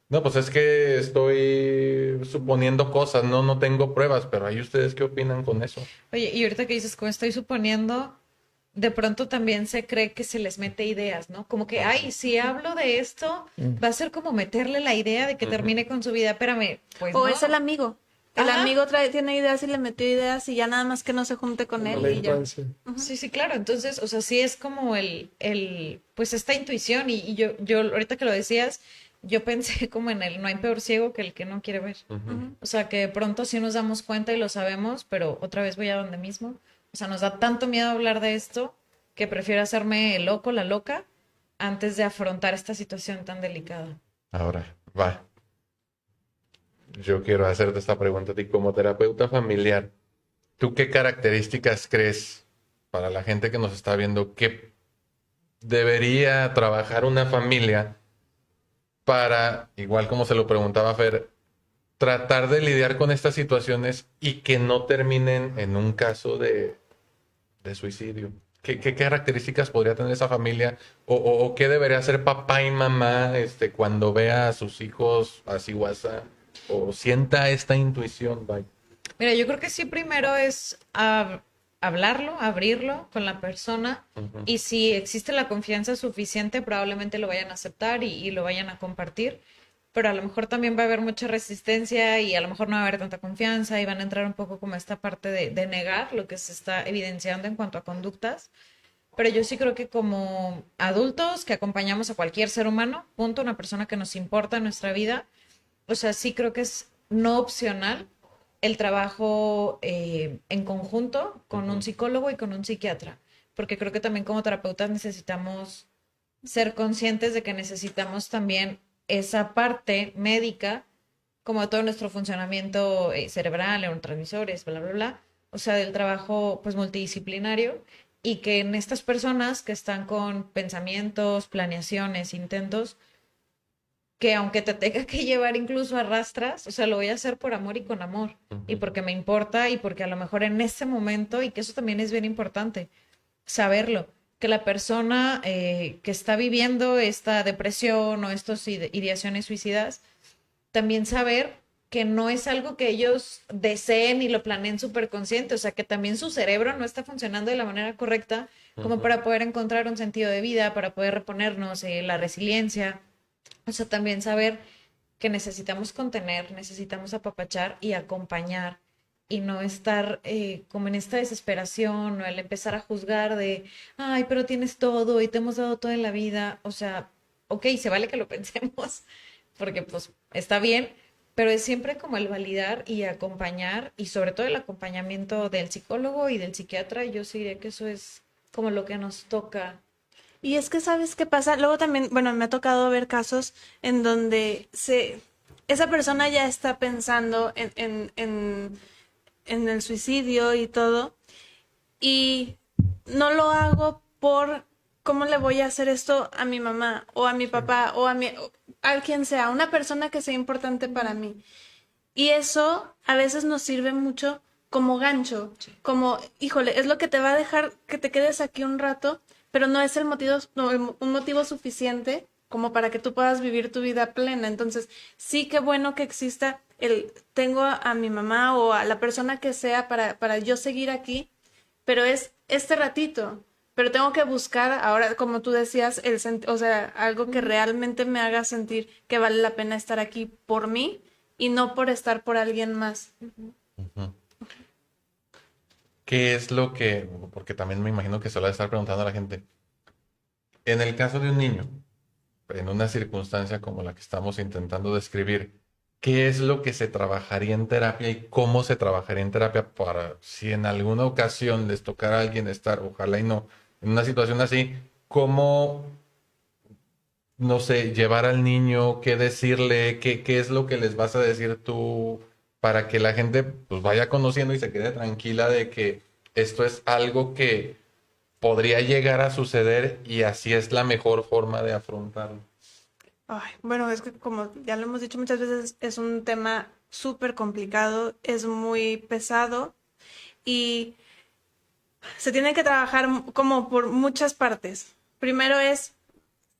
no, pues es que estoy suponiendo cosas, no tengo pruebas, pero ahí ustedes qué opinan con eso. Oye, y ahorita que dices, como estoy suponiendo, de pronto también se cree que se les mete ideas, ¿no? Como que, ay, si hablo de esto, va a ser como meterle la idea de que termine con su vida. Espérame, pues O no. es el amigo. El Ajá. amigo tiene ideas y le metió ideas y ya nada más que no se junte con Como él la y ya. infancia. Sí, sí, claro. Entonces, o sea, sí es como pues esta intuición. Y yo, ahorita que lo decías, yo pensé como en el no hay peor ciego que el que no quiere ver. O sea, que de pronto sí nos damos cuenta y lo sabemos, pero otra vez voy a donde mismo. O sea, nos da tanto miedo hablar de esto que prefiero hacerme el loco, la loca, antes de afrontar esta situación tan delicada. Ahora, va. Yo quiero hacerte esta pregunta a ti como terapeuta familiar. ¿Tú qué características crees para la gente que nos está viendo que debería trabajar una familia para, igual como se lo preguntaba Fer, tratar de lidiar con estas situaciones y que no terminen en un caso de suicidio? ¿Qué características podría tener esa familia? ¿O qué debería hacer papá y mamá cuando vea a sus hijos así guasa? O sienta esta intuición, vaya. Mira, yo creo que sí primero es hablarlo, abrirlo con la persona y si existe la confianza suficiente probablemente lo vayan a aceptar y lo vayan a compartir, pero a lo mejor también va a haber mucha resistencia y a lo mejor no va a haber tanta confianza y van a entrar un poco como esta parte de negar lo que se está evidenciando en cuanto a conductas. Pero yo sí creo que como adultos que acompañamos a cualquier ser humano, punto, una persona que nos importa en nuestra vida, o sea, sí creo que es no opcional el trabajo en conjunto con un psicólogo y con un psiquiatra, porque creo que también como terapeutas necesitamos ser conscientes de que necesitamos también esa parte médica, como todo nuestro funcionamiento cerebral, neurotransmisores, bla, bla, bla, o sea, del trabajo pues multidisciplinario y que en estas personas que están con pensamientos, planeaciones, intentos, que aunque te tenga que llevar incluso a rastras, o sea, lo voy a hacer por amor y con amor, y porque me importa y porque a lo mejor en ese momento, y que eso también es bien importante, saberlo, que la persona que está viviendo esta depresión o estas ideaciones suicidas, también saber que no es algo que ellos deseen y lo planeen súper consciente, o sea, que también su cerebro no está funcionando de la manera correcta como para poder encontrar un sentido de vida, para poder reponernos, la resiliencia. O sea, también saber que necesitamos contener, necesitamos apapachar y acompañar y no estar como en esta desesperación o el empezar a juzgar de, ay, pero tienes todo y te hemos dado todo en la vida. O sea, ok, se vale que lo pensemos porque pues está bien, pero es siempre como el validar y acompañar y sobre todo el acompañamiento del psicólogo y del psiquiatra. Yo sí diría que eso es como lo que nos toca. Y es que, ¿sabes qué pasa? Luego también, bueno, me ha tocado ver casos en donde esa persona ya está pensando en el suicidio y todo, y no lo hago por cómo le voy a hacer esto a mi mamá o a mi papá o a quien sea, una persona que sea importante para mí. Y eso a veces nos sirve mucho como gancho, como, híjole, es lo que te va a dejar que te quedes aquí un rato, pero no es el motivo, no, un motivo suficiente como para que tú puedas vivir tu vida plena. Entonces, sí, qué bueno que exista tengo a mi mamá o a la persona que sea para yo seguir aquí, pero es este ratito. Pero tengo que buscar ahora, como tú decías, o sea, algo que realmente me haga sentir que vale la pena estar aquí por mí y no por estar por alguien más. ¿Qué es lo que, porque también me imagino que se lo va a estar preguntando a la gente, en el caso de un niño, en una circunstancia como la que estamos intentando describir, ¿qué es lo que se trabajaría en terapia y cómo se trabajaría en terapia para si en alguna ocasión les tocara a alguien estar, ojalá y no, en una situación así, cómo no sé, llevar al niño, qué decirle, qué es lo que les vas a decir tú para que la gente pues vaya conociendo y se quede tranquila de que esto es algo que podría llegar a suceder y así es la mejor forma de afrontarlo. Ay, bueno, es que como ya lo hemos dicho muchas veces, es un tema súper complicado, es muy pesado y se tiene que trabajar como por muchas partes. Primero es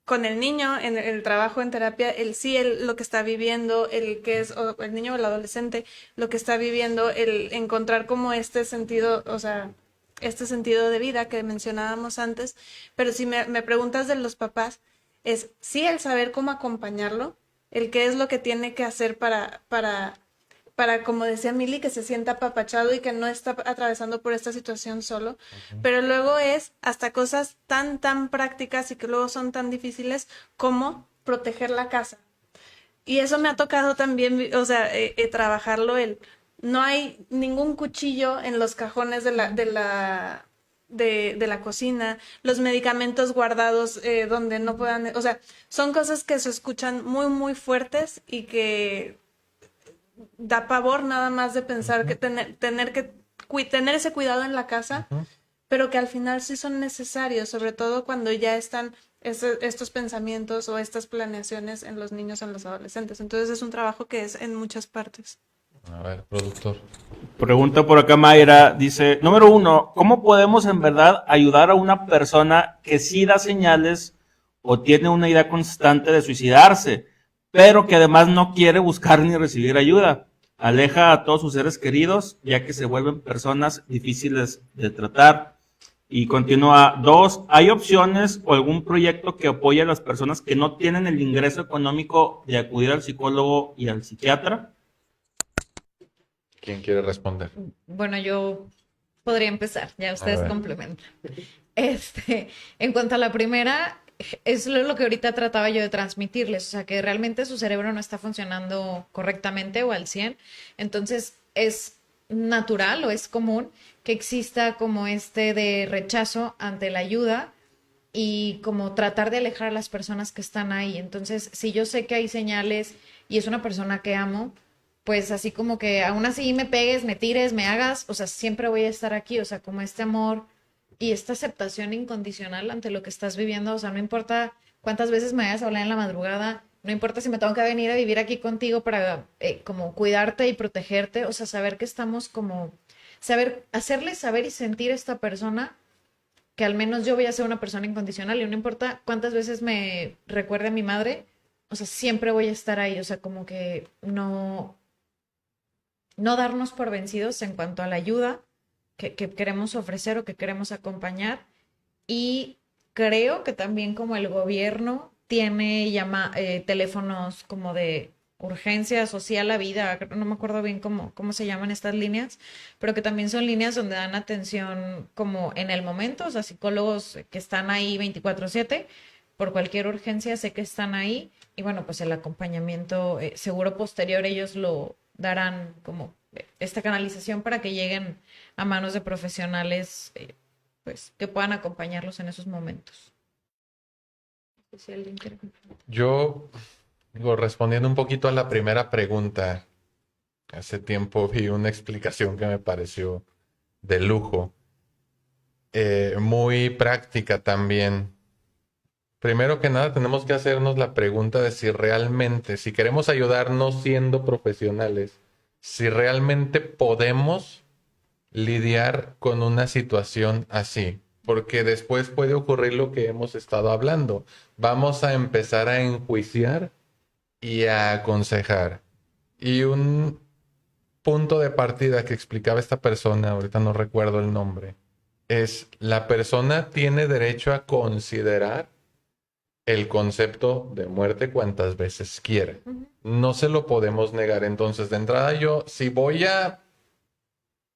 con el niño, en el trabajo en terapia, el sí, lo que está viviendo, el que es, o el niño o el adolescente, lo que está viviendo, el encontrar como este sentido, o sea, este sentido de vida que mencionábamos antes. Pero si me preguntas de los papás, es sí el saber cómo acompañarlo, el qué es lo que tiene que hacer para, como decía Mili, que se sienta apapachado y que no está atravesando por esta situación solo. Pero luego es hasta cosas tan prácticas y que luego son tan difíciles como proteger la casa. Y eso me ha tocado también, o sea, trabajarlo no hay ningún cuchillo en los cajones de la cocina, los medicamentos guardados donde no puedan, o sea, son cosas que se escuchan muy fuertes y que da pavor nada más de pensar que tener ese cuidado en la casa, pero que al final sí son necesarios, sobre todo cuando ya están estos pensamientos o estas planeaciones en los niños o en los adolescentes. Entonces es un trabajo que es en muchas partes. A ver, productor. Pregunta por acá Mayra, dice, número 1, ¿cómo podemos en verdad ayudar a una persona que sí da señales o tiene una idea constante de suicidarse, pero que además no quiere buscar ni recibir ayuda? Aleja a todos sus seres queridos, ya que se vuelven personas difíciles de tratar. Y continúa, 2, ¿hay opciones o algún proyecto que apoye a las personas que no tienen el ingreso económico de acudir al psicólogo y al psiquiatra? ¿Quién quiere responder? Bueno, yo podría empezar, ya ustedes complementan. En cuanto a la primera, es lo que ahorita trataba yo de transmitirles, o sea, que realmente su cerebro no está funcionando correctamente o al 100, entonces es natural o es común que exista como de rechazo ante la ayuda y como tratar de alejar a las personas que están ahí. Entonces, si yo sé que hay señales y es una persona que amo, pues así como que aún así me pegues, me tires, me hagas, o sea, siempre voy a estar aquí, o sea, como este amor y esta aceptación incondicional ante lo que estás viviendo, o sea, no importa cuántas veces me vayas a hablar en la madrugada, no importa si me tengo que venir a vivir aquí contigo para como cuidarte y protegerte, o sea, saber que estamos como, hacerle saber y sentir a esta persona que al menos yo voy a ser una persona incondicional y no importa cuántas veces me recuerde a mi madre, o sea, siempre voy a estar ahí, o sea, como que no darnos por vencidos en cuanto a la ayuda que queremos ofrecer o que queremos acompañar. Y creo que también como el gobierno tiene teléfonos como de urgencia social a la vida, no me acuerdo bien cómo se llaman estas líneas, pero que también son líneas donde dan atención como en el momento, o sea, psicólogos que están ahí 24/7, por cualquier urgencia sé que están ahí, y bueno, pues el acompañamiento seguro posterior ellos lo darán como esta canalización para que lleguen a manos de profesionales pues que puedan acompañarlos en esos momentos. Si alguien quiere... Yo, digo, respondiendo un poquito a la primera pregunta, hace tiempo vi una explicación que me pareció de lujo, muy práctica también. Primero que nada, tenemos que hacernos la pregunta de si realmente, si queremos ayudarnos siendo profesionales, si realmente podemos lidiar con una situación así, porque después puede ocurrir lo que hemos estado hablando. Vamos a empezar a enjuiciar y a aconsejar. Y un punto de partida que explicaba esta persona, ahorita no recuerdo el nombre, es la persona tiene derecho a considerar el concepto de muerte cuantas veces quiera. No se lo podemos negar. Entonces, de entrada yo, si voy a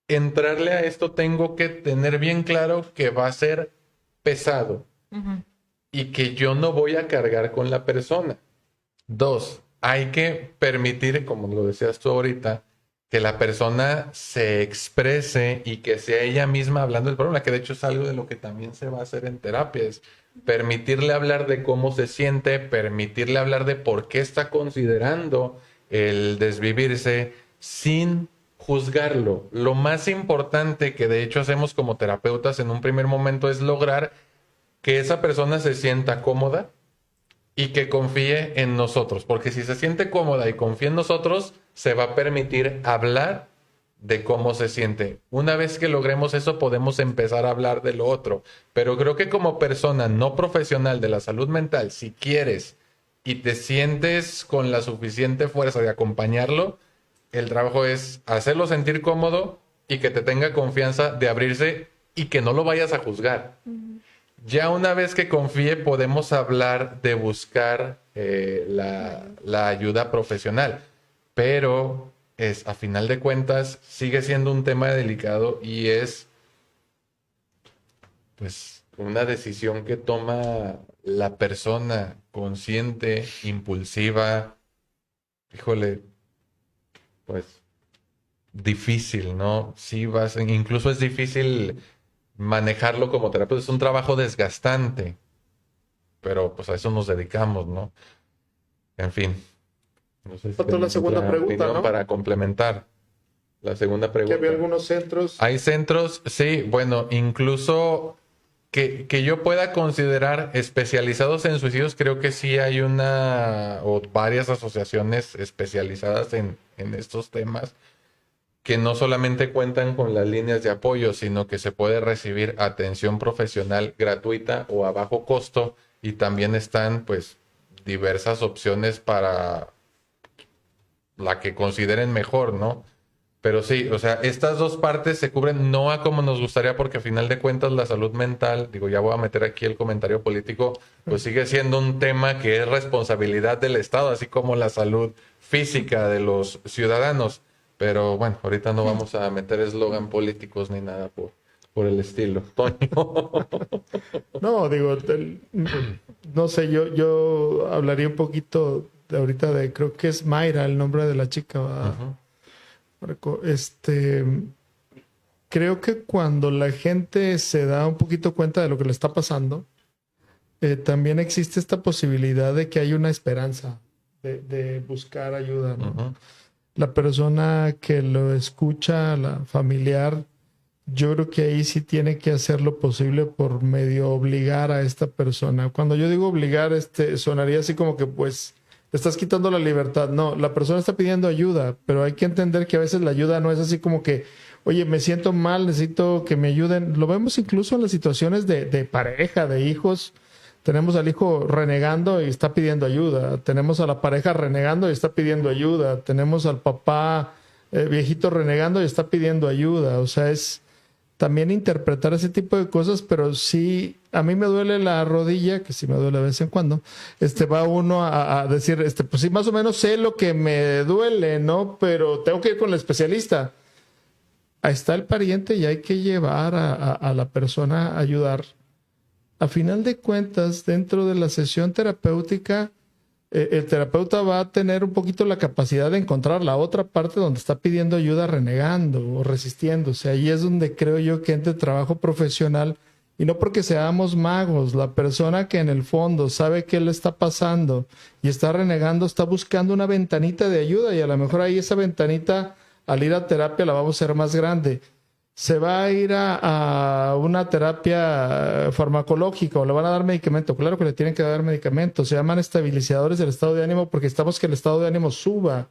entrarle a esto, tengo que tener bien claro que va a ser pesado y que yo no voy a cargar con la persona. 2, hay que permitir, como lo decías tú ahorita, que la persona se exprese y que sea ella misma hablando del problema, que de hecho es algo de lo que también se va a hacer en terapia, es permitirle hablar de cómo se siente, permitirle hablar de por qué está considerando el desvivirse sin juzgarlo. Lo más importante que de hecho hacemos como terapeutas en un primer momento es lograr que esa persona se sienta cómoda y que confíe en nosotros, porque si se siente cómoda y confía en nosotros, se va a permitir hablar de cómo se siente. Una vez que logremos eso, podemos empezar a hablar de lo otro. Pero creo que como persona no profesional de la salud mental, si quieres y te sientes con la suficiente fuerza de acompañarlo, el trabajo es hacerlo sentir cómodo y que te tenga confianza de abrirse y que no lo vayas a juzgar. Ya una vez que confíe, podemos hablar de buscar la ayuda profesional. Pero a final de cuentas, sigue siendo un tema delicado y es pues una decisión que toma la persona consciente, impulsiva. Híjole, pues difícil, ¿no? Sí incluso es difícil manejarlo como terapeuta, es un trabajo desgastante, pero pues a eso nos dedicamos, ¿no? En fin. No sé si Faltó la segunda pregunta, opinión ¿no? para complementar. La segunda Que pregunta. había algunos centros. Hay centros, sí, bueno, incluso que yo pueda considerar especializados en suicidios, creo que sí hay una o varias asociaciones especializadas en estos temas que no solamente cuentan con las líneas de apoyo, sino que se puede recibir atención profesional gratuita o a bajo costo y también están pues diversas opciones para la que consideren mejor, ¿no? Pero sí, o sea, estas dos partes se cubren no a como nos gustaría porque a final de cuentas la salud mental, digo, ya voy a meter aquí el comentario político, pues sigue siendo un tema que es responsabilidad del Estado, así como la salud física de los ciudadanos. Pero bueno, ahorita no vamos a meter eslogan políticos ni nada por el estilo. Toño. No, digo, no sé, yo hablaría un poquito ahorita de, creo que es Mayra el nombre de la chica. Ujú. Marco, creo que cuando la gente se da un poquito cuenta de lo que le está pasando, también existe esta posibilidad de que hay una esperanza de buscar ayuda, ¿no? Ujú. La persona que lo escucha, la familiar, yo creo que ahí sí tiene que hacer lo posible por medio obligar a esta persona. Cuando yo digo obligar, sonaría así como que pues le estás quitando la libertad. No, la persona está pidiendo ayuda, pero hay que entender que a veces la ayuda no es así como que, oye, me siento mal, necesito que me ayuden. Lo vemos incluso en las situaciones de pareja, de hijos. Tenemos al hijo renegando y está pidiendo ayuda. Tenemos a la pareja renegando y está pidiendo ayuda. Tenemos al papá viejito renegando y está pidiendo ayuda. O sea, es también interpretar ese tipo de cosas, pero sí, a mí me duele la rodilla, que sí me duele de vez en cuando, va uno a decir, pues sí, más o menos sé lo que me duele, ¿no? Pero tengo que ir con el especialista. Ahí está el pariente y hay que llevar a la persona a ayudar. A final de cuentas, dentro de la sesión terapéutica, el terapeuta va a tener un poquito la capacidad de encontrar la otra parte donde está pidiendo ayuda renegando o resistiéndose. Ahí es donde creo yo que entra el trabajo profesional, y no porque seamos magos. La persona que en el fondo sabe qué le está pasando y está renegando, está buscando una ventanita de ayuda, y a lo mejor ahí esa ventanita, al ir a terapia, la vamos a hacer más grande. Se va a ir a una terapia farmacológica o le van a dar medicamento. Claro que le tienen que dar medicamentos. Se llaman estabilizadores del estado de ánimo porque necesitamos que el estado de ánimo suba.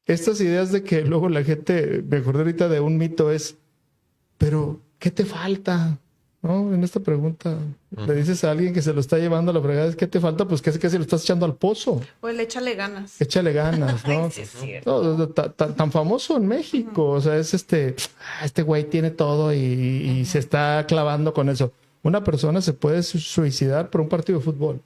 Estas ideas de que luego la gente, me acordé ahorita de un mito, es, pero ¿qué te falta? ¿No? En esta pregunta le dices a alguien que se lo está llevando a la fregada, ¿qué te falta? Pues que lo estás echando al pozo. O el échale ganas. Échale ganas, ¿no? Ay, sí, es cierto. No, tan famoso en México. O sea, es este güey tiene todo y se está clavando con eso. Una persona se puede suicidar por un partido de fútbol.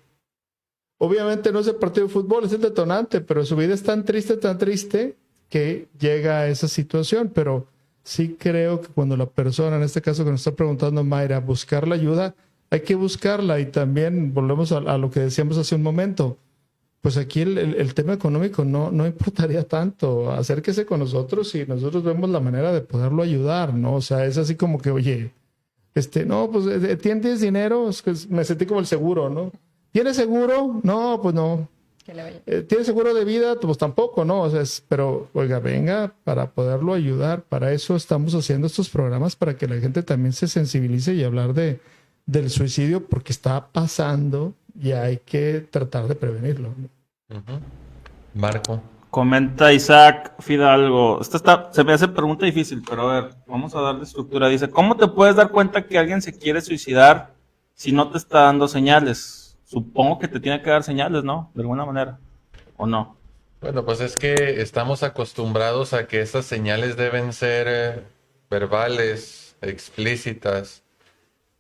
Obviamente no es el partido de fútbol, es el detonante, pero su vida es tan triste que llega a esa situación. Pero sí creo que cuando la persona, en este caso que nos está preguntando Mayra, buscar la ayuda, hay que buscarla. Y también volvemos a lo que decíamos hace un momento. pues aquí el tema económico no importaría tanto. Acérquese con nosotros y nosotros vemos la manera de poderlo ayudar, ¿no? O sea, es así como que, oye, no, pues, ¿tienes dinero? Es que me sentí como el seguro, ¿no? ¿Tienes seguro? No, pues no. Que le vaya. ¿Tienes seguro de vida? Pues tampoco, ¿no? O sea, pero, oiga, venga, para poderlo ayudar. Para eso estamos haciendo estos programas, para que la gente también se sensibilice y hablar del suicidio, porque está pasando y hay que tratar de prevenirlo, ¿no? Ujú. Marco. Comenta Isaac Fidalgo. Se me hace pregunta difícil, pero a ver, vamos a darle estructura. Dice, ¿cómo te puedes dar cuenta que alguien se quiere suicidar si no te está dando señales? Supongo que te tiene que dar señales, ¿no? De alguna manera. ¿O no? Bueno, pues es que estamos acostumbrados a que esas señales deben ser verbales, explícitas,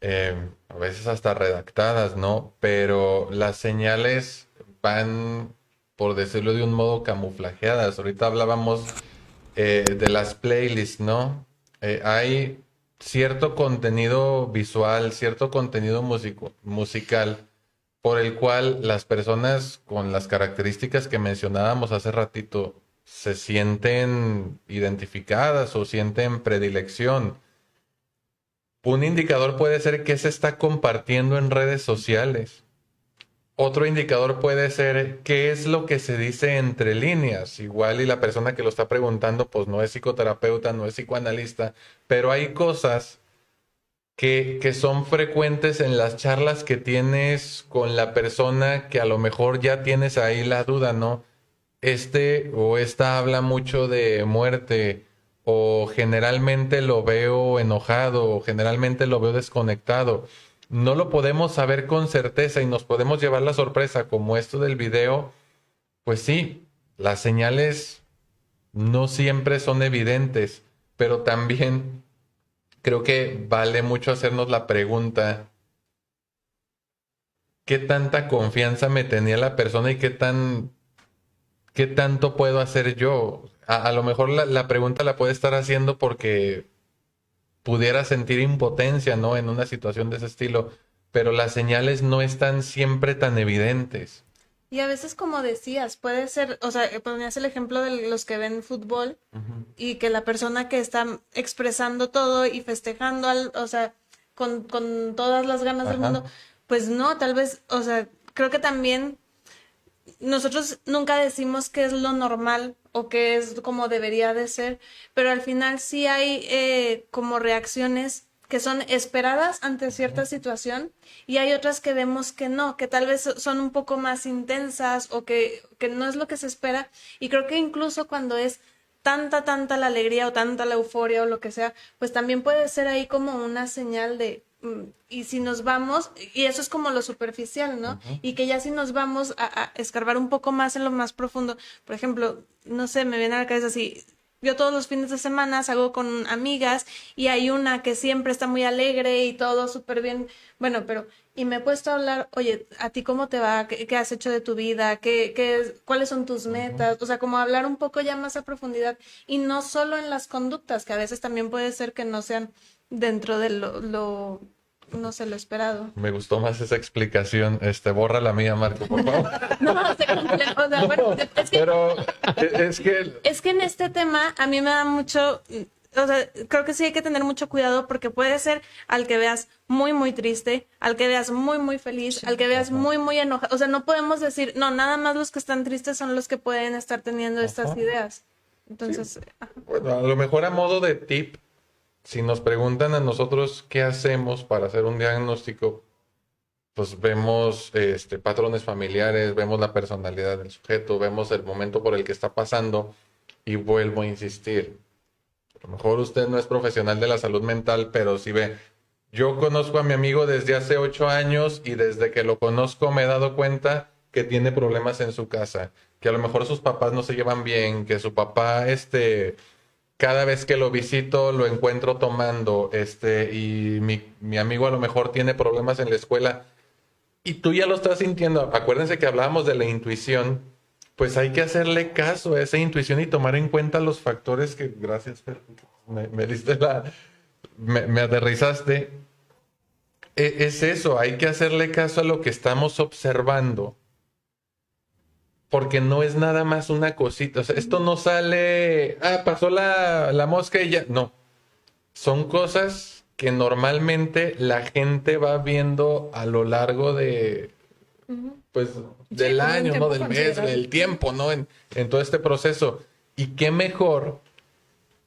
a veces hasta redactadas, ¿no? Pero las señales van, por decirlo de un modo, camuflajeadas. Ahorita hablábamos de las playlists, ¿no? Hay cierto contenido visual, cierto contenido musical por el cual las personas con las características que mencionábamos hace ratito se sienten identificadas o sienten predilección. Un indicador puede ser qué se está compartiendo en redes sociales. Otro indicador puede ser qué es lo que se dice entre líneas. Igual y la persona que lo está preguntando pues no es psicoterapeuta, no es psicoanalista, pero hay cosas que son frecuentes en las charlas que tienes con la persona que a lo mejor ya tienes ahí la duda, ¿no? Este o esta habla mucho de muerte, o generalmente lo veo enojado, o generalmente lo veo desconectado. No lo podemos saber con certeza y nos podemos llevar la sorpresa, como esto del video. Pues sí, las señales no siempre son evidentes, pero también creo que vale mucho hacernos la pregunta, ¿qué tanta confianza me tenía la persona y qué tanto puedo hacer yo? A lo mejor la pregunta la puede estar haciendo porque pudiera sentir impotencia, ¿no? En una situación de ese estilo, pero las señales no están siempre tan evidentes. Y a veces, como decías, puede ser, o sea, ponías el ejemplo de los que ven fútbol y que la persona que está expresando todo y festejando, o sea, con todas las ganas del Ajá. mundo, pues no, tal vez, o sea, creo que también nosotros nunca decimos qué es lo normal o qué es como debería de ser, pero al final sí hay como reacciones que son esperadas ante cierta situación y hay otras que vemos que no, que tal vez son un poco más intensas o que no es lo que se espera. Y creo que incluso cuando es tanta la alegría o tanta la euforia o lo que sea, pues también puede ser ahí como una señal de, y si nos vamos, y eso es como lo superficial, ¿no? Y que ya si nos vamos a escarbar un poco más en lo más profundo, por ejemplo, no sé, me viene a la cabeza así, yo todos los fines de semana salgo con amigas y hay una que siempre está muy alegre y todo súper bien, bueno, pero, y me he puesto a hablar, oye, ¿a ti cómo te va? ¿Qué has hecho de tu vida? ¿Cuáles son tus metas? O sea, como hablar un poco ya más a profundidad y no solo en las conductas, que a veces también puede ser que no sean dentro de no sé, lo esperado. Me gustó más esa explicación. Borra la mía, Marco, por favor. No, o sea, bueno, es que Pero es que Es que en este tema a mí me da mucho, o sea, creo que sí hay que tener mucho cuidado porque puede ser al que veas muy triste, al que veas muy feliz, al que veas muy enojado. O sea, no podemos decir, no, nada más los que están tristes son los que pueden estar teniendo estas ideas. Entonces, ajá. bueno, a lo mejor a modo de tip, si nos preguntan a nosotros qué hacemos para hacer un diagnóstico, pues vemos patrones familiares, vemos la personalidad del sujeto, vemos el momento por el que está pasando y vuelvo a insistir. A lo mejor usted no es profesional de la salud mental, pero si ve, yo conozco a mi amigo desde hace 8 años y desde que lo conozco me he dado cuenta que tiene problemas en su casa, que a lo mejor sus papás no se llevan bien, que su papá, cada vez que lo visito lo encuentro tomando, y mi amigo a lo mejor tiene problemas en la escuela y tú ya lo estás sintiendo. Acuérdense que hablábamos de la intuición, pues hay que hacerle caso a esa intuición y tomar en cuenta los factores que, gracias, Fer, me diste me aterrizaste. Es eso, hay que hacerle caso a lo que estamos observando porque no es nada más una cosita. O sea, esto no sale, pasó la mosca y ya. No, son cosas que normalmente la gente va viendo a lo largo de, pues, del como un año, ¿no? tiempo Del mes, considerable. del tiempo, ¿no? En todo este proceso. Y qué mejor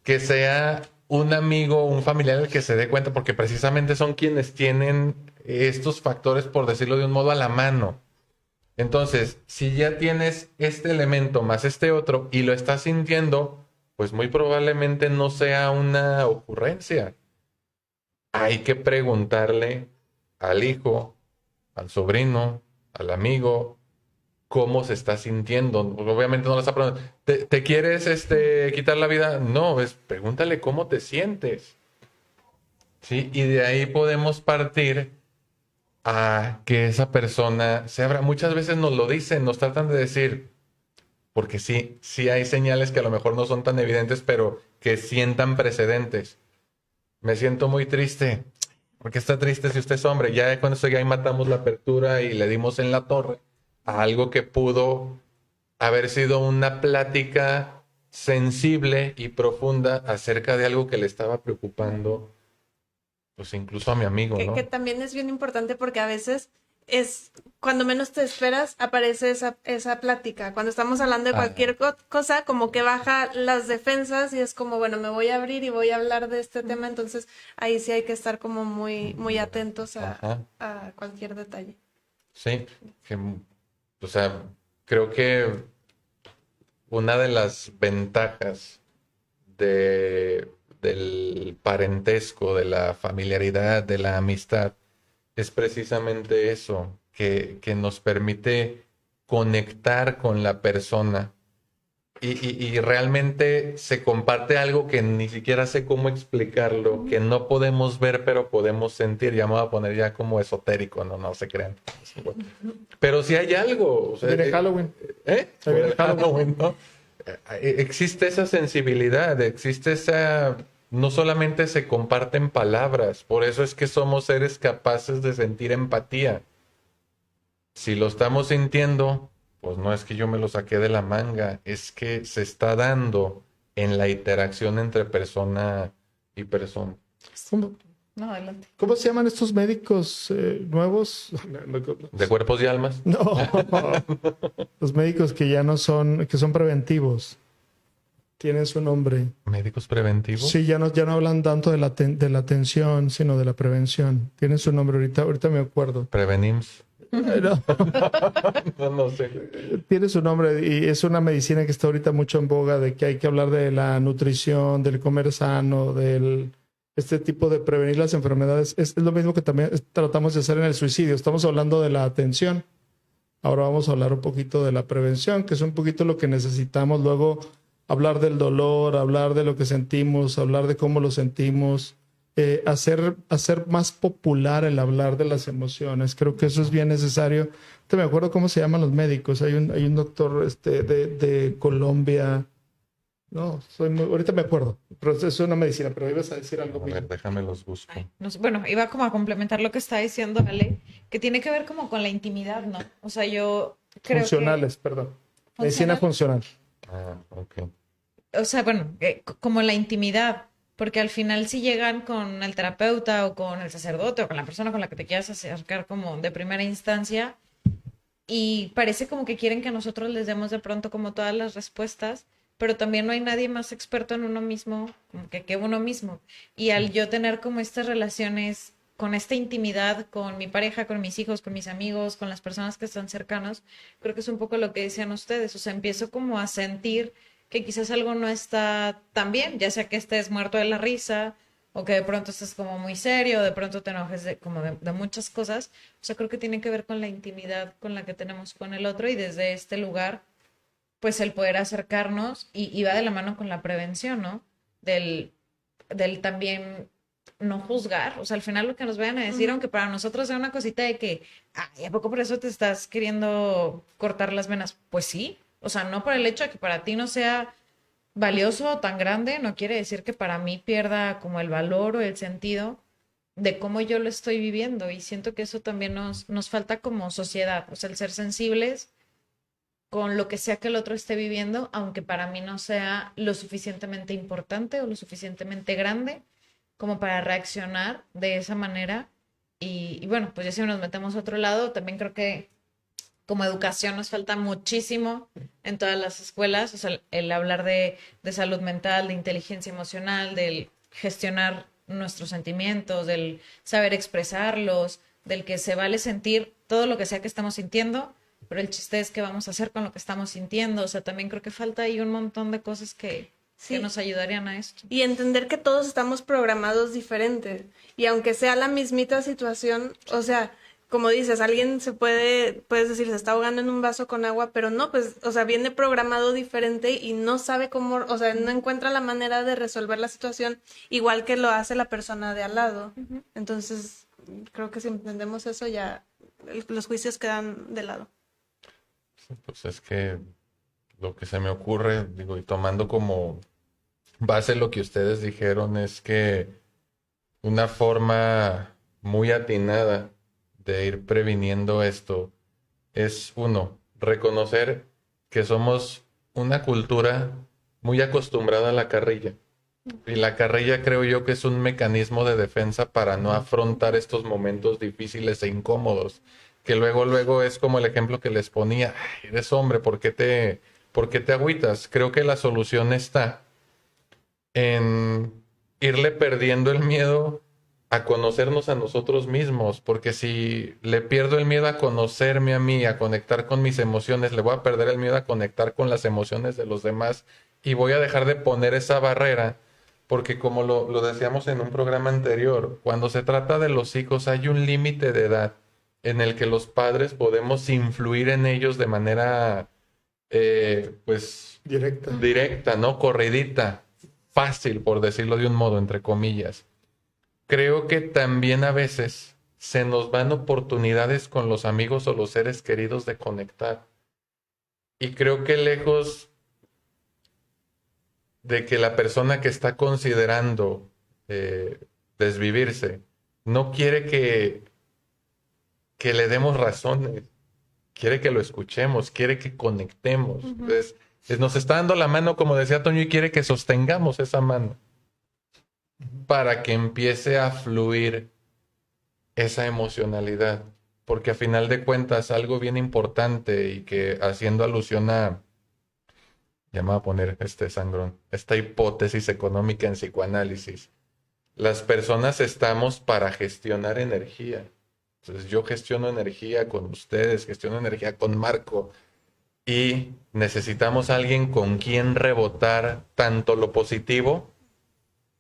que sea un amigo, un familiar el que se dé cuenta, porque precisamente son quienes tienen estos factores, por decirlo de un modo, a la mano. Entonces, si ya tienes este elemento más este otro y lo estás sintiendo, pues muy probablemente no sea una ocurrencia. Hay que preguntarle al hijo, al sobrino, al amigo, cómo se está sintiendo. Obviamente no le está preguntando, ¿te quieres quitar la vida? No, pregúntale cómo te sientes. ¿Sí? Y de ahí podemos partir a que esa persona se abra. Muchas veces nos lo dicen, nos tratan de decir, porque sí hay señales que a lo mejor no son tan evidentes, pero que sientan precedentes. Me siento muy triste. ¿Por qué está triste si usted es hombre? Ya con eso ya ahí matamos la apertura y le dimos en la torre a algo que pudo haber sido una plática sensible y profunda acerca de algo que le estaba preocupando, pues incluso a mi amigo, Que ¿no? también es bien importante porque a veces es cuando menos te esperas aparece esa plática. Cuando estamos hablando de cualquier cosa, como que baja las defensas y es como, bueno, me voy a abrir y voy a hablar de este tema, entonces ahí sí hay que estar como muy, muy atentos Ajá. a cualquier detalle. Sí, o sea, creo que una de las ventajas del parentesco, de la familiaridad, de la amistad, es precisamente eso, que nos permite conectar con la persona y realmente se comparte algo que ni siquiera sé cómo explicarlo, que no podemos ver, pero podemos sentir. Ya me voy a poner ya como esotérico, no se crean. Pero si hay algo. O sea, Viene Halloween. ¿eh? Ahí viene Bueno, Halloween. ¿no? Existe esa sensibilidad, existe esa... No solamente se comparten palabras, por eso es que somos seres capaces de sentir empatía. Si lo estamos sintiendo, pues no es que yo me lo saqué de la manga, es que se está dando en la interacción entre persona y persona. ¿Cómo, No, adelante. cómo se llaman estos médicos nuevos? De cuerpos y almas, No, los médicos que ya no son, que son preventivos. Tienen su nombre. médicos preventivos. Sí, ya no hablan tanto de de la atención, sino de la prevención. Tienen su nombre ahorita me acuerdo. Prevenims. No, No sé. tiene su nombre y es una medicina que está ahorita mucho en boga de que hay que hablar de la nutrición, del comer sano, del este tipo de prevenir las enfermedades. Es lo mismo que también tratamos de hacer en el suicidio. Estamos hablando de la atención. Ahora vamos a hablar un poquito de la prevención, que es un poquito lo que necesitamos luego hablar del dolor, hablar de lo que sentimos, hablar de cómo lo sentimos, hacer más popular el hablar de las emociones. Creo que eso es bien necesario. Te me acuerdo cómo se llaman los médicos. Hay un doctor de Colombia. No, ahorita me acuerdo. Pero es una medicina, pero ibas a decir algo A ver, bien. déjame los busco. Ay, no sé, bueno, iba como a complementar lo que está diciendo Ale, que tiene que ver como con la intimidad, ¿no? O sea, yo creo Funcionales, perdón. Medicina funcional. Ok. o sea, bueno, como la intimidad, porque al final si llegan con el terapeuta o con el sacerdote o con la persona con la que te quieras acercar como de primera instancia y parece como que quieren que nosotros les demos de pronto como todas las respuestas, pero también no hay nadie más experto en uno mismo como que uno mismo. Y al yo tener como estas relaciones con esta intimidad con mi pareja, con mis hijos, con mis amigos, con las personas que están cercanos, creo que es un poco lo que decían ustedes, o sea, empiezo como a sentir que quizás algo no está tan bien, ya sea que estés muerto de la risa o que de pronto estés como muy serio, de pronto te enojes de muchas cosas. O sea, creo que tiene que ver con la intimidad con la que tenemos con el otro y desde este lugar, pues el poder acercarnos y va de la mano con la prevención, ¿no? Del también no juzgar, o sea, al final lo que nos vayan a decir, aunque para nosotros sea una cosita de que, ay, ¿a poco por eso te estás queriendo cortar las venas? Pues sí, o sea, no por el hecho de que para ti no sea valioso o tan grande, no quiere decir que para mí pierda como el valor o el sentido de cómo yo lo estoy viviendo y siento que eso también nos falta como sociedad, o sea, el ser sensibles con lo que sea que el otro esté viviendo, aunque para mí no sea lo suficientemente importante o lo suficientemente grande como para reaccionar de esa manera. Y bueno, pues ya si nos metemos a otro lado, también creo que como educación nos falta muchísimo en todas las escuelas, o sea, el hablar de salud mental, de inteligencia emocional, del gestionar nuestros sentimientos, del saber expresarlos, del que se vale sentir todo lo que sea que estamos sintiendo, pero el chiste es qué vamos a hacer con lo que estamos sintiendo. O sea, también creo que falta ahí un montón de cosas que nos ayudarían a esto. Y entender que todos estamos programados diferentes. Y aunque sea la mismita situación, o sea, como dices, alguien puedes decir, se está ahogando en un vaso con agua, pero no, pues, o sea, viene programado diferente y no sabe cómo, o sea, no encuentra la manera de resolver la situación igual que lo hace la persona de al lado. Entonces, creo que si entendemos eso, ya los juicios quedan de lado. Pues es que lo que se me ocurre, digo, y tomando como base lo que ustedes dijeron, es que una forma muy atinada de ir previniendo esto es, uno, reconocer que somos una cultura muy acostumbrada a la carrilla. Y la carrilla creo yo que es un mecanismo de defensa para no afrontar estos momentos difíciles e incómodos. Que luego es como el ejemplo que les ponía. Ay, eres hombre, ¿por qué te agüitas? Creo que la solución está en irle perdiendo el miedo a conocernos a nosotros mismos, porque si le pierdo el miedo a conocerme a mí, a conectar con mis emociones, le voy a perder el miedo a conectar con las emociones de los demás y voy a dejar de poner esa barrera, porque como lo decíamos en un programa anterior, cuando se trata de los hijos hay un límite de edad en el que los padres podemos influir en ellos de manera, pues, directa, ¿no? Corridita, fácil, por decirlo de un modo, entre comillas. Creo que también a veces se nos van oportunidades con los amigos o los seres queridos de conectar. Y creo que lejos de que la persona que está considerando desvivirse no quiere que le demos razones, quiere que lo escuchemos, quiere que conectemos. Entonces, nos está dando la mano, como decía Toño, y quiere que sostengamos esa mano para que empiece a fluir esa emocionalidad. Porque a final de cuentas, algo bien importante y que haciendo alusión a, ya me voy a poner sangrón, esta hipótesis económica en psicoanálisis. Las personas estamos para gestionar energía. Entonces yo gestiono energía con ustedes, gestiono energía con Marco y necesitamos a alguien con quien rebotar tanto lo positivo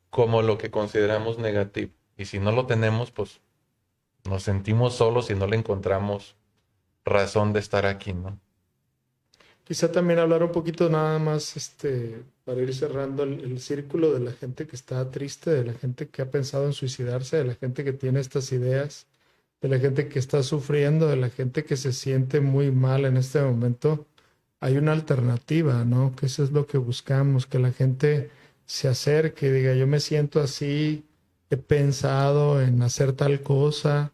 como lo que consideramos negativo. Y si no lo tenemos, pues nos sentimos solos y no le encontramos razón de estar aquí, ¿no? Quizá también hablar un poquito nada más, para ir cerrando el círculo de la gente que está triste, de la gente que ha pensado en suicidarse, de la gente que tiene estas ideas, de la gente que está sufriendo, de la gente que se siente muy mal en este momento. Hay una alternativa, ¿no? Que eso es lo que buscamos, que la gente se acerque y diga, yo me siento así, he pensado en hacer tal cosa,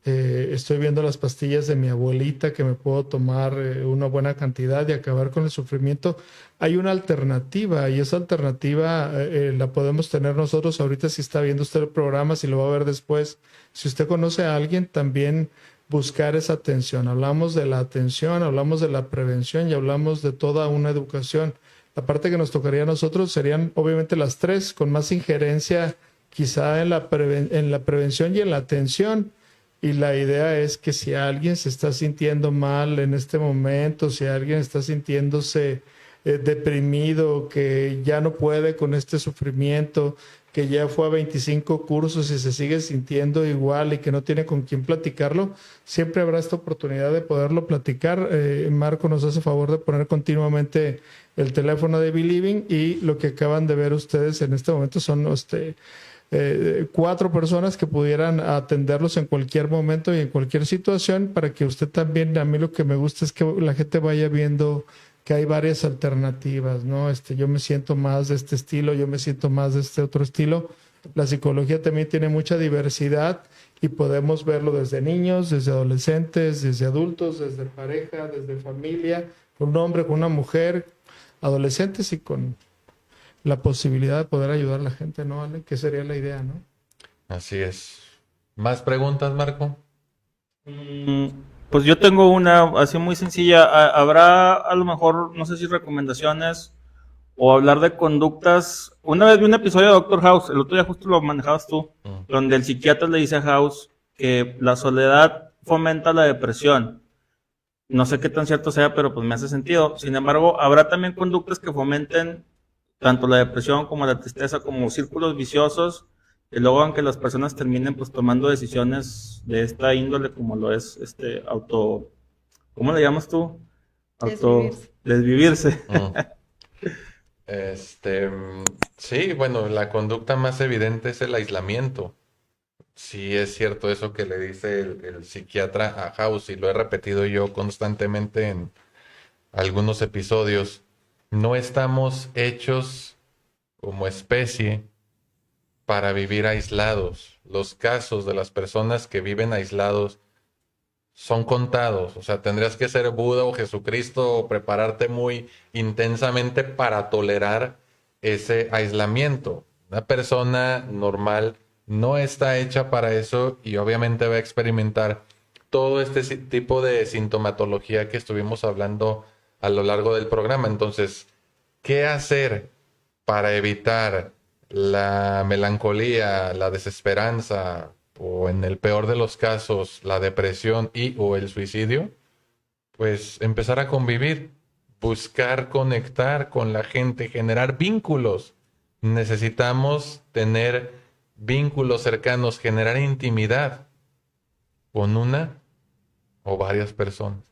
estoy viendo las pastillas de mi abuelita que me puedo tomar una buena cantidad y acabar con el sufrimiento. Hay una alternativa y esa alternativa la podemos tener nosotros ahorita si está viendo usted el programa, si lo va a ver después. Si usted conoce a alguien, también buscar esa atención. Hablamos de la atención, hablamos de la prevención y hablamos de toda una educación. La parte que nos tocaría a nosotros serían obviamente las tres, con más injerencia quizá en la prevención y en la atención. Y la idea es que si alguien se está sintiendo mal en este momento, si alguien está sintiéndose deprimido, que ya no puede con este sufrimiento, que ya fue a 25 cursos y se sigue sintiendo igual y que no tiene con quién platicarlo, siempre habrá esta oportunidad de poderlo platicar. Marco nos hace favor de poner continuamente el teléfono de Believing y lo que acaban de ver ustedes en este momento son 4 personas que pudieran atenderlos en cualquier momento y en cualquier situación para que usted también, a mí lo que me gusta es que la gente vaya viendo que hay varias alternativas, ¿no? Yo me siento más de este estilo, yo me siento más de este otro estilo. La psicología también tiene mucha diversidad y podemos verlo desde niños, desde adolescentes, desde adultos, desde pareja, desde familia, un hombre, con una mujer, adolescentes y con la posibilidad de poder ayudar a la gente, ¿no, Ale? Que sería la idea, ¿no? Así es. ¿Más preguntas, Marco? Pues yo tengo una así muy sencilla. Habrá a lo mejor, no sé si recomendaciones o hablar de conductas. Una vez vi un episodio de Doctor House, el otro día justo lo manejabas tú, donde el psiquiatra le dice a House que la soledad fomenta la depresión. No sé qué tan cierto sea, pero pues me hace sentido. Sin embargo, habrá también conductas que fomenten tanto la depresión como la tristeza, como círculos viciosos, que luego hagan que las personas terminen pues tomando decisiones de esta índole, como lo es ¿cómo le llamas tú? Desvivirse. Sí, bueno, la conducta más evidente es el aislamiento. Sí, es cierto eso que le dice el psiquiatra a House, y lo he repetido yo constantemente en algunos episodios. No estamos hechos como especie para vivir aislados. Los casos de las personas que viven aislados son contados. O sea, tendrías que ser Buda o Jesucristo o prepararte muy intensamente para tolerar ese aislamiento. Una persona normal no está hecha para eso y obviamente va a experimentar todo este tipo de sintomatología que estuvimos hablando a lo largo del programa. Entonces, ¿qué hacer para evitar la melancolía, la desesperanza o, en el peor de los casos, la depresión o el suicidio? Pues empezar a convivir, buscar conectar con la gente, generar vínculos. Necesitamos tener vínculos cercanos, generar intimidad con una o varias personas.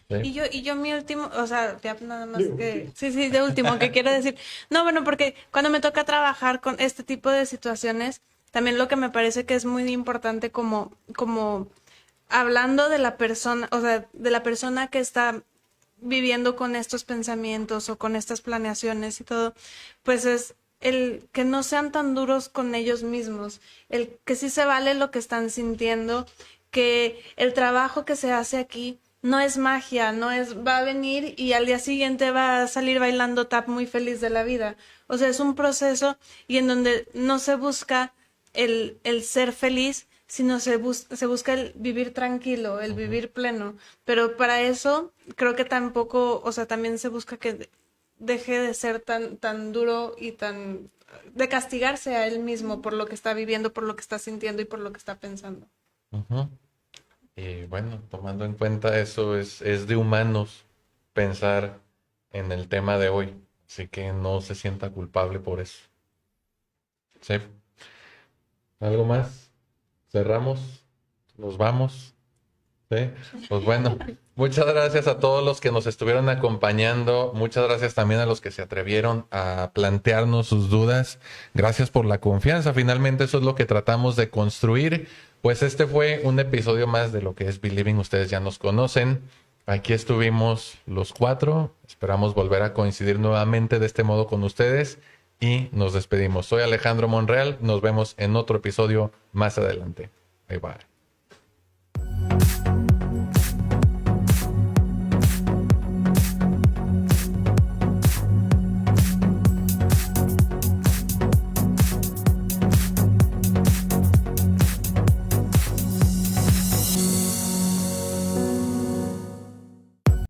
¿Sí? Y yo mi último, o sea, ya nada más que, sí, de último, que quiero decir, no, bueno, porque cuando me toca trabajar con este tipo de situaciones, también lo que me parece que es muy importante como hablando de la persona, o sea, de la persona que está viviendo con estos pensamientos o con estas planeaciones y todo, pues es el que no sean tan duros con ellos mismos, el que sí se vale lo que están sintiendo, que el trabajo que se hace aquí no es magia, no es va a venir y al día siguiente va a salir bailando tap muy feliz de la vida. O sea, es un proceso y en donde no se busca el ser feliz, sino se busca el vivir tranquilo, el vivir pleno. Pero para eso creo que tampoco, o sea, también se busca que deje de ser tan duro y de castigarse a él mismo por lo que está viviendo, por lo que está sintiendo y por lo que está pensando. Uh-huh. Y bueno, tomando en cuenta eso, es de humanos pensar en el tema de hoy. Así que no se sienta culpable por eso. ¿Sí? ¿Algo más? ¿Cerramos? ¿Nos vamos? ¿Sí? Pues bueno, muchas gracias a todos los que nos estuvieron acompañando. Muchas gracias también a los que se atrevieron a plantearnos sus dudas. Gracias por la confianza. Finalmente eso es lo que tratamos de construir. Pues este fue un episodio más de lo que es Believing. Ustedes ya nos conocen. Aquí estuvimos los 4. Esperamos volver a coincidir nuevamente de este modo con ustedes. Y nos despedimos. Soy Alejandro Monreal. Nos vemos en otro episodio más adelante. Bye bye.